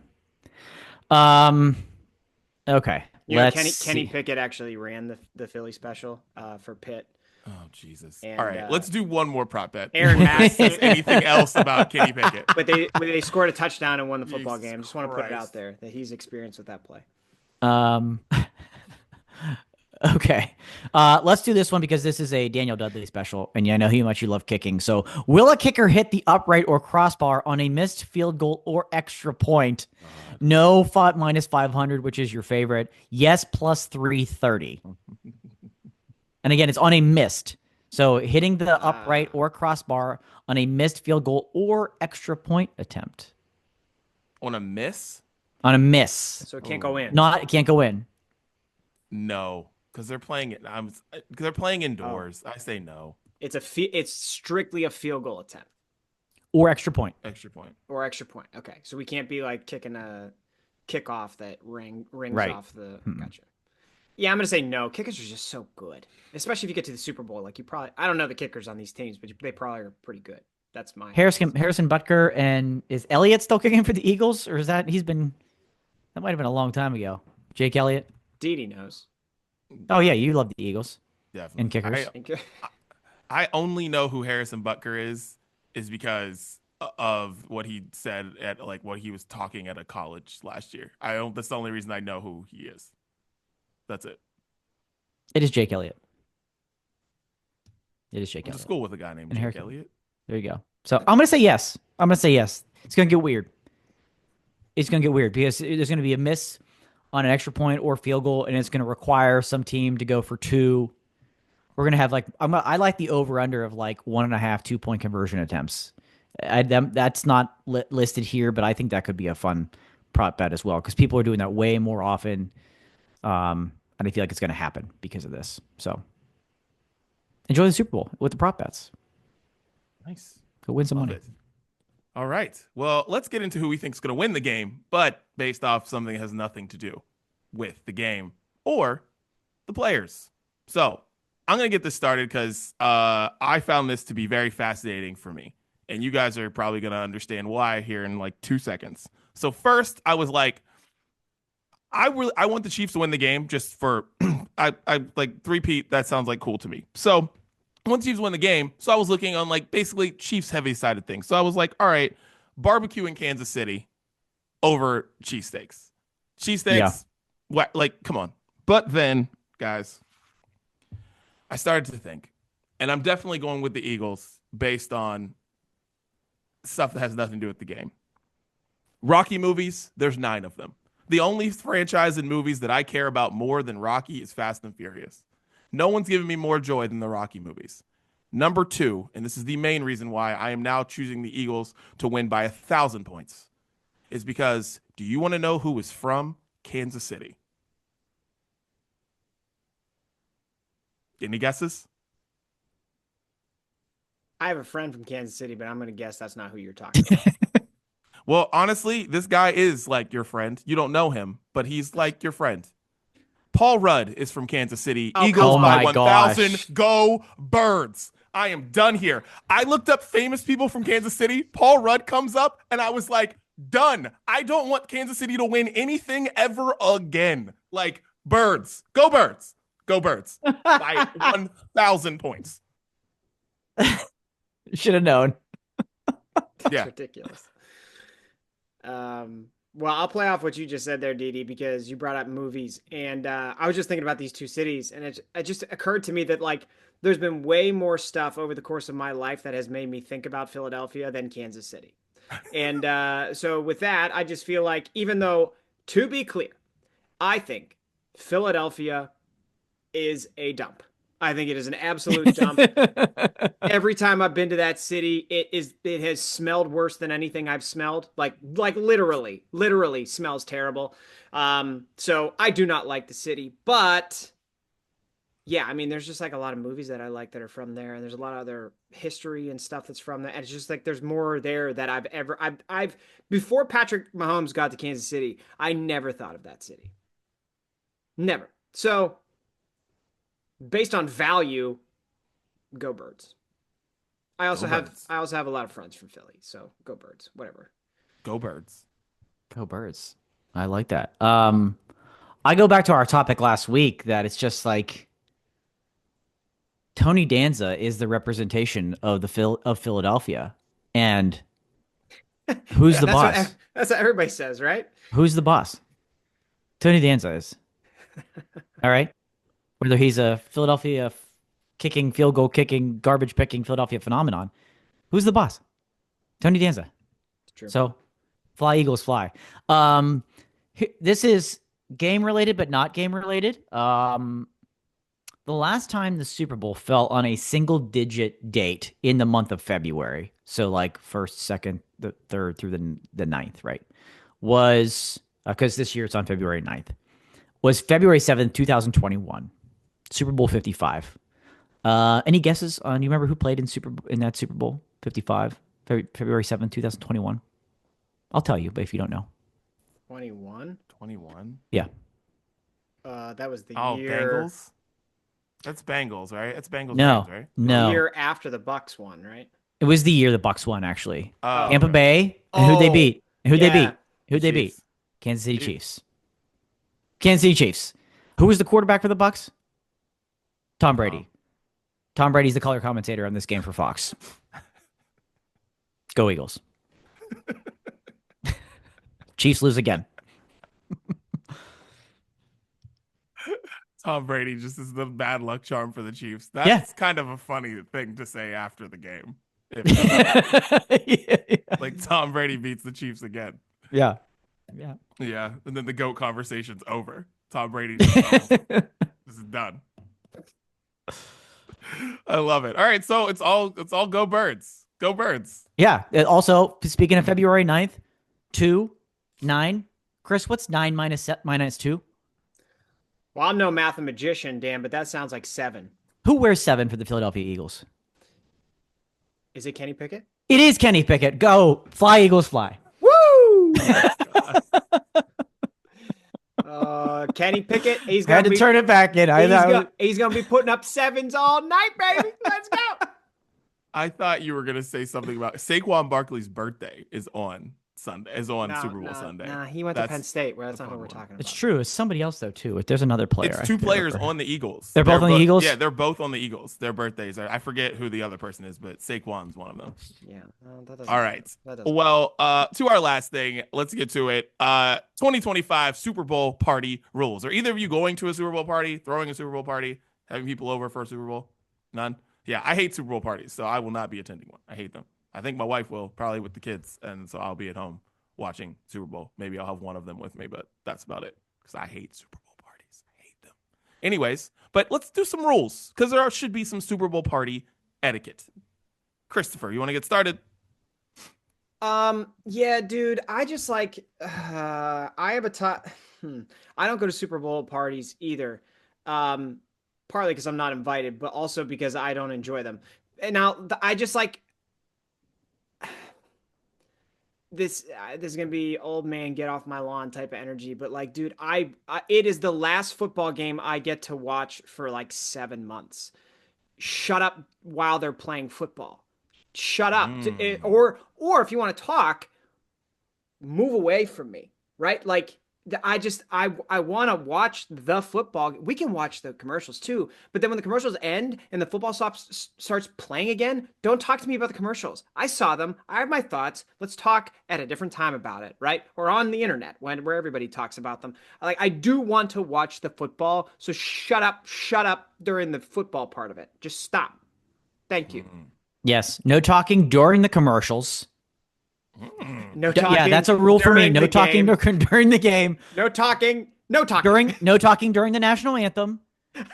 S3: Okay.
S2: Kenny Pickett actually ran the Philly special for Pitt.
S1: Oh Jesus!
S2: And,
S1: all right, let's do one more prop bet.
S2: Aaron Max
S1: says anything else about Kenny Pickett?
S2: But they scored a touchdown and won the football
S1: Jesus
S2: game. Just want to put it
S1: Christ.
S2: out there that he's experienced with that play.
S3: Okay. Let's do this one because this is a Daniel Dudley special, and I know how much you love kicking. So, will a kicker hit the upright or crossbar on a missed field goal or extra point? No, -500, which is your favorite. Yes, +330. And again, it's on a missed. So, hitting the upright or crossbar on a missed field goal or extra point attempt.
S1: On a miss?
S3: On a miss.
S2: So it can't go in.
S3: It can't go in.
S1: No, because they're playing it. Because they're playing indoors. I say no.
S2: It's strictly a field goal attempt.
S3: Or extra point.
S1: Extra point.
S2: Or extra point. Okay. So we can't be like kicking a kickoff that rings
S3: Right.
S2: off the gotcha. Yeah, I'm gonna say no. Kickers are just so good. Especially if you get to the Super Bowl. Like I don't know the kickers on these teams, but they probably are pretty good. That's my
S3: Harrison Butker, and is Elliott still kicking for the Eagles, or is that that might have been a long time ago? Jake Elliott.
S2: Didi knows.
S3: Oh yeah, you love the Eagles.
S1: Definitely.
S3: And kickers.
S1: I only know who Harrison Butker is because of what he said at like what he was talking at a college last year. That's the only reason I know who he is. That's it.
S3: It is Jake Elliott. It is Jake
S1: Went to
S3: Elliott.
S1: school with a guy named
S3: And
S1: Jake
S3: Harrison.
S1: Elliott.
S3: There you go. So I'm gonna say yes. It's gonna get weird. It's gonna get weird because there's gonna be a miss on an extra point or field goal, and it's gonna require some team to go for 2. We're gonna have I like the over under of like 1.5 2-point conversion attempts. That's not listed here, but I think that could be a fun prop bet as well because people are doing that way more often, and I feel like it's gonna happen because of this. So enjoy the Super Bowl with the prop bets.
S1: Nice.
S3: Go win some
S1: Love
S3: money.
S1: it. All right. Well, let's get into who we think is going to win the game, but based off something that has nothing to do with the game or the players. So I'm going to get this started because I found this to be very fascinating for me. And you guys are probably going to understand why here in like 2 seconds. So first, I was like, I want the Chiefs to win the game just for, I like 3-peat. That sounds like cool to me. So once Chiefs win the game, so I was looking on like basically Chiefs heavy sided things. So I was like, all right, barbecue in Kansas City over cheesesteaks. Cheesesteaks, what? Like, come on. But then, guys, I started to think, and I'm definitely going with the Eagles based on stuff that has nothing to do with the game. Rocky movies, there's 9 of them. The only franchise in movies that I care about more than Rocky is Fast and Furious. No one's given me more joy than the Rocky movies. Number 2, and this is the main reason why I am now choosing the Eagles to win by 1,000 points, is because do you want to know who is from Kansas City? Any guesses?
S2: I have a friend from Kansas City, but I'm going to guess that's not who you're talking about.
S1: Well, honestly, this guy is like your friend. You don't know him, but he's like your friend. Paul Rudd is from Kansas City. Eagles by 1,000.
S3: Gosh.
S1: Go Birds. I am done here. I looked up famous people from Kansas City. Paul Rudd comes up, and I was like, Done. I don't want Kansas City to win anything ever again. Like, birds. Go birds. Go birds. By 1,000 points.
S3: Should have known.
S2: That's ridiculous. Well, I'll play off what you just said there, Didi, because you brought up movies, and I was just thinking about these two cities, and it just occurred to me that like there's been way more stuff over the course of my life that has made me think about Philadelphia than Kansas City. And so with that, I just feel like even though, to be clear, I think Philadelphia is a dump. I think it is an absolute dump. Every time I've been to that city, it has smelled worse than anything I've smelled. Like literally smells terrible. So I do not like the city, but yeah, I mean, there's just like a lot of movies that I like that are from there, and there's a lot of other history and stuff that's from there. And it's just like there's more there that I've before Patrick Mahomes got to Kansas City, I never thought of that city. Never. So based on value, go Birds. I also have a lot of friends from Philly, so go Birds. Whatever.
S1: Go Birds.
S3: Go Birds. I like that. I go back to our topic last week that it's just like Tony Danza is the representation of of Philadelphia, and who's the boss?
S2: That's what everybody says, right?
S3: Who's the boss? Tony Danza is. All right. Whether he's a Philadelphia kicking, field goal kicking, garbage picking Philadelphia phenomenon, who's the boss? Tony Danza.
S2: It's true.
S3: So, fly Eagles fly. This is game related, but not game related. The last time the Super Bowl fell on a single digit date in the month of February, so like 1st, 2nd, the 3rd through the 9th, right? Was because this year it's on February 9th. Was February 7th, 2021. Super Bowl 55. Any guesses on you remember who played in that Super Bowl 55? February 7th, 2021. I'll tell you, but if you don't know.
S2: 21?
S1: 21?
S3: Yeah.
S2: That was the
S1: year. Bengals? That's Bengals, right? It's Bengals,
S3: no,
S1: right?
S3: No.
S2: The year after the Bucks won, right?
S3: It was the year the Bucks won, actually. Tampa Bay. And who'd they beat? Who'd they beat? Kansas City Chiefs. Kansas City Chiefs. Who was the quarterback for the Bucks? Tom Brady. Tom Brady's the color commentator on this game for Fox. Go Eagles. Chiefs lose again.
S1: Tom Brady just is the bad luck charm for the Chiefs. That's kind of a funny thing to say after the game. Like Tom Brady beats the Chiefs again.
S3: Yeah.
S1: And then the GOAT conversation's over. Tom Brady this is done. I love it. All right, so it's all go Birds. Go Birds.
S3: Yeah. Also, speaking of February 9th, 2, 9. Chris, what's 9 minus 2?
S2: Well, I'm no mathematician, Dan, but that sounds like 7.
S3: Who wears 7 for the Philadelphia Eagles?
S2: Is it Kenny Pickett?
S3: It is Kenny Pickett. Go. Fly, Eagles, fly.
S2: Woo! Kenny Pickett, he's
S3: had to turn it back in.
S2: He's gonna be putting up 7s all night, baby. Let's go.
S1: I thought you were gonna say something about Saquon Barkley's birthday is on Sunday. Super Bowl Sunday.
S2: Nah, he went to Penn State. Well, that's not what we're talking about.
S3: It's true. It's somebody else though too. If there's another player,
S1: it's 2 players on the Eagles.
S3: They're both on the Eagles.
S1: Yeah, they're both on the Eagles. Their birthdays are. I forget who the other person is, but Saquon's one of them.
S2: Yeah.
S1: All right. Well, to our last thing, let's get to it. 2025 Super Bowl party rules. Are either of you going to a Super Bowl party, throwing a Super Bowl party, having people over for a Super Bowl? None. Yeah, I hate Super Bowl parties, so I will not be attending one. I hate them. I think my wife will, probably with the kids, and so I'll be at home watching Super Bowl. Maybe I'll have one of them with me, but that's about it because I hate Super Bowl parties. I hate them. Anyways, but let's do some rules because there should be some Super Bowl party etiquette. Christopher, you want to get started?
S2: Yeah, dude, I just like, I have a I don't go to Super Bowl parties either. Partly because I'm not invited, but also because I don't enjoy them. And now I just like, this is gonna be old man get off my lawn type of energy, but like, dude, it is the last football game I get to watch for like 7 months. Shut up while they're playing football. Shut up. Or if you want to talk, move away from me, right? Like I want to watch the football. We can watch the commercials too, but then when the commercials end and the football starts playing again, don't talk to me about the commercials. I saw them. I have my thoughts. Let's talk at a different time about it, right? Or on the internet where everybody talks about them. Like I do want to watch the football, so shut up during the football part of it. Just stop. Thank you.
S3: Yes, no talking during the commercials.
S2: No talking.
S3: Yeah, that's a rule for me. No talking during the game.
S2: No talking. No talking.
S3: No talking during the national anthem,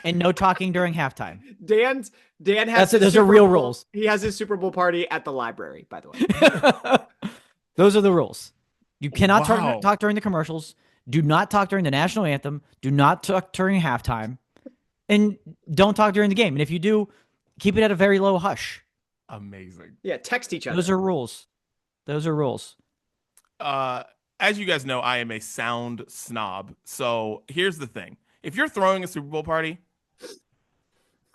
S3: and no talking during halftime.
S2: Dan has
S3: those are real rules.
S2: He has his Super Bowl party at the library, by the way.
S3: Those are the rules. You cannot talk during the commercials. Do not talk during the national anthem. Do not talk during halftime, and don't talk during the game. And if you do, keep it at a very low hush.
S1: Amazing.
S2: Yeah, text each other.
S3: Those are rules. Those are rules.
S1: As you guys know, I am a sound snob. So here's the thing. If you're throwing a Super Bowl party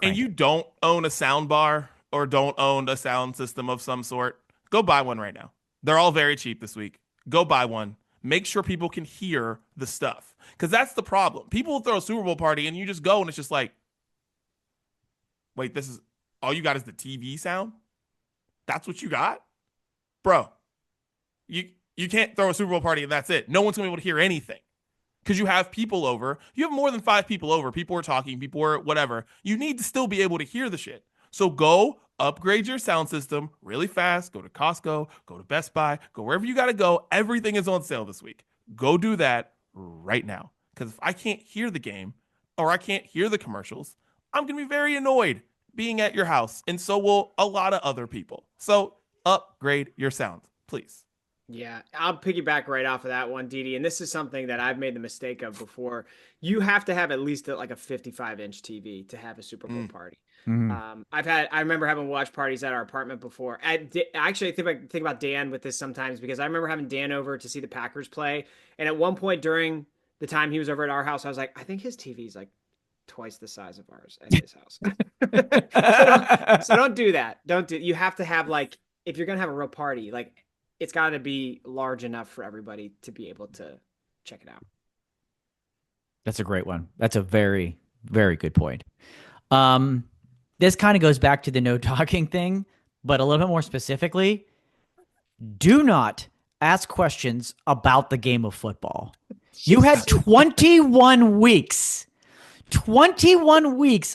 S1: and you don't own a sound bar or don't own a sound system of some sort, go buy one right now. They're all very cheap this week. Go buy one. Make sure people can hear the stuff. Because that's the problem. People will throw a Super Bowl party and you just go and it's just like, wait, this is all you got is the TV sound? That's what you got? Bro, you can't throw a Super Bowl party and that's it. No one's going to be able to hear anything because you have people over. You have more than 5 people over. People are talking. People are whatever. You need to still be able to hear the shit. So go upgrade your sound system really fast. Go to Costco. Go to Best Buy. Go wherever you got to go. Everything is on sale this week. Go do that right now. Because if I can't hear the game or I can't hear the commercials, I'm going to be very annoyed being at your house. And so will a lot of other people. So upgrade your sound, please.
S2: Yeah, I'll piggyback right off of that one, Didi. And this is something that I've made the mistake of before. You have to have at least like a 55-inch TV to have a Super Bowl party.
S3: Mm-hmm.
S2: I remember having watch parties at our apartment before. I actually think about Dan with this sometimes because I remember having Dan over to see the Packers play. And at one point during the time he was over at our house, I was like, I think his TV is like twice the size of ours at his house. so don't do that. You have to have like, if you're going to have a real party, like, it's got to be large enough for everybody to be able to check it out.
S3: That's a great one. That's a very, very good point. This kind of goes back to the no talking thing, but a little bit more specifically, do not ask questions about the game of football. You had 21 weeks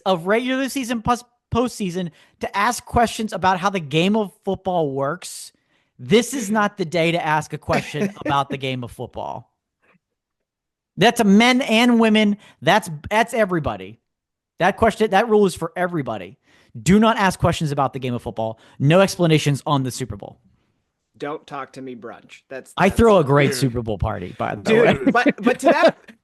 S3: of regular season plus postseason to ask questions about how the game of football works. This is not the day to ask a question about the game of football. That's a men and women. That's everybody. That rule is for everybody. Do not ask questions about the game of football. No explanations on the Super Bowl.
S2: Don't talk to me, brunch.
S3: I throw a great Super Bowl party, by the way.
S2: But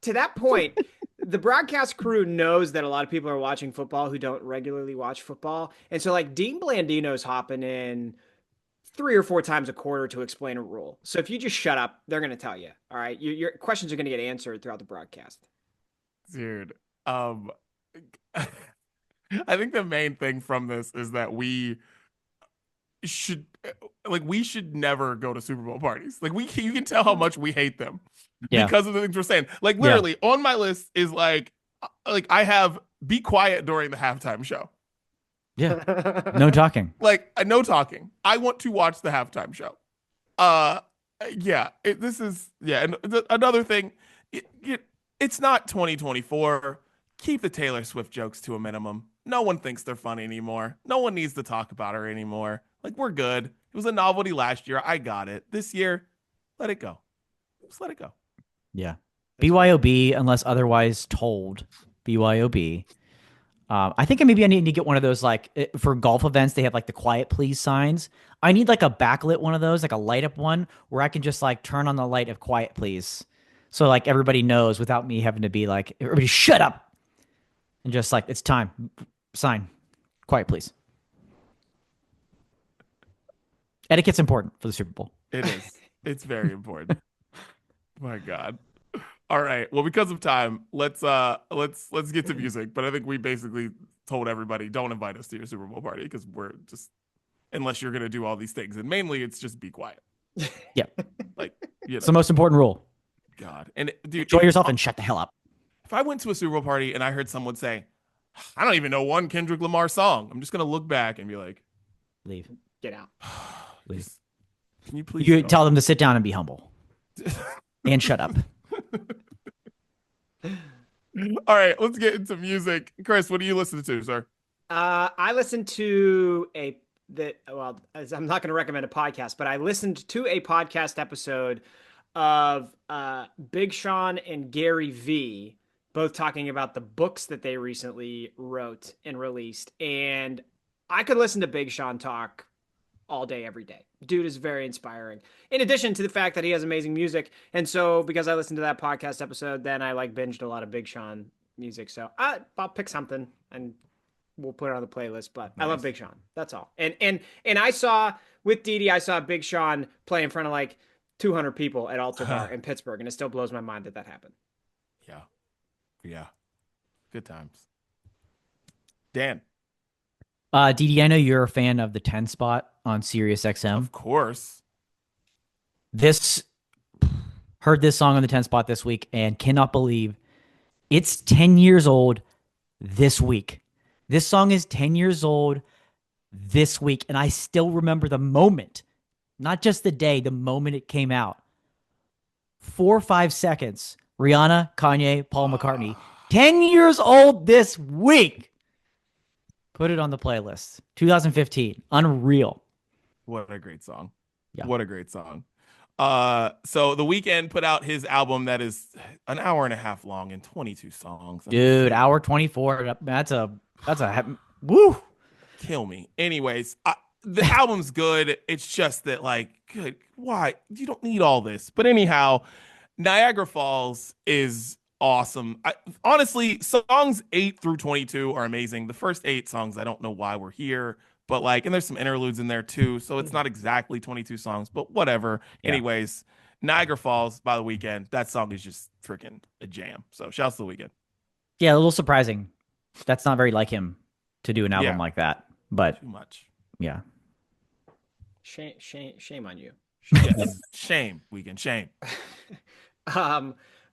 S2: to that point, the broadcast crew knows that a lot of people are watching football who don't regularly watch football, and so like Dean Blandino's hopping in 3 or 4 times a quarter to explain a rule. So if you just shut up, they're going to tell you. All right, your questions are going to get answered throughout the broadcast.
S1: Dude, I think the main thing from this is that we should never go to Super Bowl parties. Like you can tell how much we hate them because of the things we're saying. Like literally on my list is like I have be quiet during the halftime show.
S3: Yeah. No talking.
S1: Like no talking. I want to watch the halftime show. And another thing, it's not 2024. Keep the Taylor Swift jokes to a minimum. No one thinks they're funny anymore. No one needs to talk about her anymore. Like, we're good. It was a novelty last year. I got it. This year, let it go. Just let it go.
S3: Yeah. BYOB, unless otherwise told. BYOB. I think maybe I need to get one of those, like, for golf events, they have, like, the quiet please signs. I need, like, a backlit one of those, like a light up one, where I can just, like, turn on the light of quiet please. So, like, everybody knows without me having to be like, everybody shut up. And just like, it's time. Sign. Quiet, please. Etiquette's important for the Super Bowl.
S1: It is. It's very important. My God. All right. Well, because of time, let's get to music. But I think we basically told everybody, don't invite us to your Super Bowl party because we're just, unless you're gonna do all these things, and mainly it's just be quiet.
S3: Yeah.
S1: Like
S3: It's the most important rule.
S1: God. And dude,
S3: enjoy yourself and shut the hell up.
S1: If I went to a Super Bowl party and I heard someone say, I don't even know one Kendrick Lamar song, I'm just gonna look back and be like,
S3: leave.
S2: Get out.
S3: Leave.
S1: Can you please
S3: tell them to sit down and be humble. And shut up.
S1: All right, let's get into music. Chris, what do you listen to, sir?
S2: I listened to I'm not going to recommend a podcast, but I listened to a podcast episode of Big Sean and Gary V, both talking about the books that they recently wrote and released. And I could listen to Big Sean talk all day, every day. Dude is very inspiring. In addition to the fact that he has amazing music. And so because I listened to that podcast episode, then I binged a lot of Big Sean music. So I'll pick something and we'll put it on the playlist. But nice. I love Big Sean. That's all. And I saw with Didi, I saw Big Sean play in front of 200 people at Altar Bar in Pittsburgh. And it still blows my mind that happened.
S1: Yeah. Good times. Dan.
S3: Didi, I know you're a fan of the 10 spot on Sirius XM.
S1: Of course.
S3: Heard this song on the 10 spot this week and cannot believe it's 10 years old this week. This song is 10 years old this week, and I still remember the moment, not just the day, the moment it came out. 4 or 5 seconds. Rihanna, Kanye, Paul McCartney. 10 years old this week. Put it on the playlist. 2015. Unreal.
S1: What a great song.
S3: Yeah.
S1: What a great song. So The Weeknd put out his album that is an hour and a half long and 22 songs.
S3: Dude, hour 24. That's a woo.
S1: Kill me. Anyways, the album's good. It's just that good. Why? You don't need all this. But anyhow, Niagara Falls is awesome. Honestly, songs 8 through 22 are amazing. The first 8 songs, I don't know why we're here, but and there's some interludes in there too, so it's not exactly 22 songs, but whatever. Yeah. Anyways, Niagara Falls by The Weeknd, that song is just freaking a jam. So shouts to The Weeknd.
S3: Yeah, a little surprising. That's not very like him to do an album like that, but
S1: too much.
S3: Yeah.
S2: Shame on you.
S1: Yes. Shame, Weeknd, shame.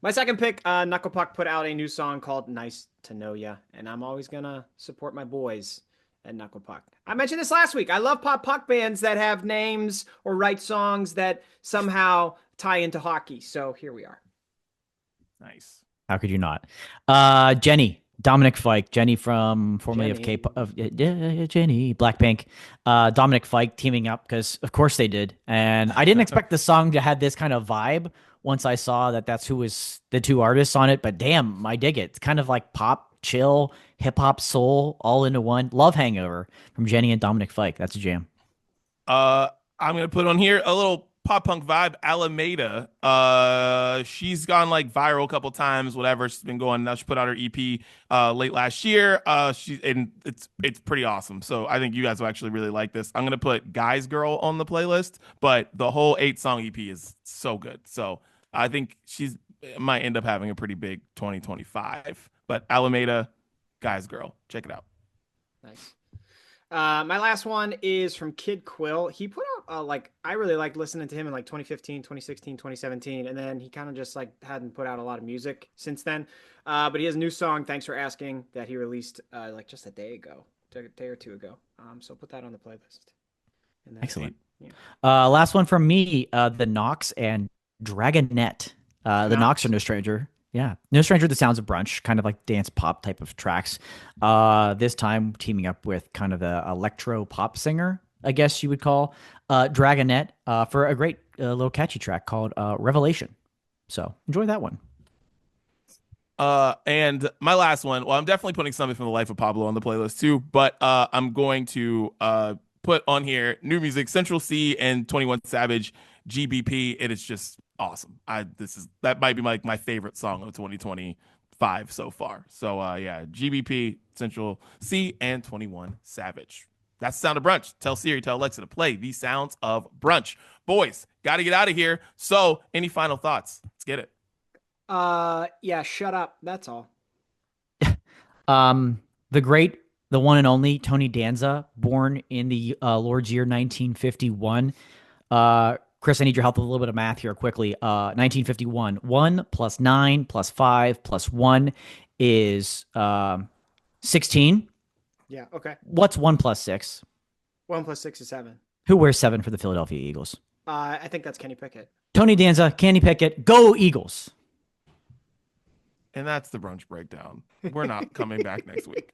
S2: My second pick, Knuckle Puck put out a new song called Nice to Know Ya, and I'm always going to support my boys at Knuckle Puck. I mentioned this last week. I love pop punk bands that have names or write songs that somehow tie into hockey, so here we are.
S1: Nice.
S3: How could you not? Jenny, Dominic Fike, Jenny from formerly of K-pop, Jenny, Blackpink, Dominic Fike teaming up because of course they did, and I didn't expect the song to have this kind of vibe once I saw that that's who was the two artists on it, but damn, I dig it. It's kind of like pop, chill, hip hop, soul, all into one. Love Hangover from Jenny and Dominic Fike. That's a jam.
S1: I'm gonna put on here a little pop punk vibe. Alameda. She's gone viral a couple times. Whatever. She's been going. Now she put out her EP late last year. It's pretty awesome. So I think you guys will actually really like this. I'm gonna put Guy's Girl on the playlist, but the whole 8-song EP is so good. So I think she's might end up having a pretty big 2025. But Alameda, Guy's Girl, check it out.
S2: Nice. My last one is from Kid Quill. He put out I really liked listening to him in 2015, 2016, 2017, and then he kind of just hadn't put out a lot of music since then. But he has a new song, Thanks for Asking, that he released just a day or two ago. So put that on the playlist.
S3: Excellent. Yeah. Last one from me, The Knox and Dragonette. The Knox are no stranger. Yeah, no stranger to the sounds of brunch, kind of like dance pop type of tracks. This time teaming up with kind of the electro pop singer, I guess you would call Dragonette, for a great little catchy track called Revelation. So enjoy that one.
S1: And my last one, well, I'm definitely putting something from the life of Pablo on the playlist too, but I'm going to put on here new music, Central C and 21 Savage, GBP. It is just awesome. That might be my favorite song of 2025 so far. So yeah, GBP, Central C, and 21 Savage. That's the sound of brunch. Tell Siri, tell Alexa to play the sounds of brunch. Boys, got to get out of here. So any final thoughts? Let's get it.
S2: Yeah, shut up. That's all.
S3: The great, the one and only Tony Danza, born in the Lord's year 1951. Chris, I need your help with a little bit of math here quickly. 1951. 1 plus 9 plus 5 plus 1 is 16.
S2: Yeah, okay.
S3: What's 1 plus 6?
S2: 1 plus 6 is 7.
S3: Who wears 7 for the Philadelphia Eagles?
S2: I think that's Kenny Pickett.
S3: Tony Danza, Kenny Pickett, go Eagles.
S1: And that's the brunch breakdown. We're not coming back next week.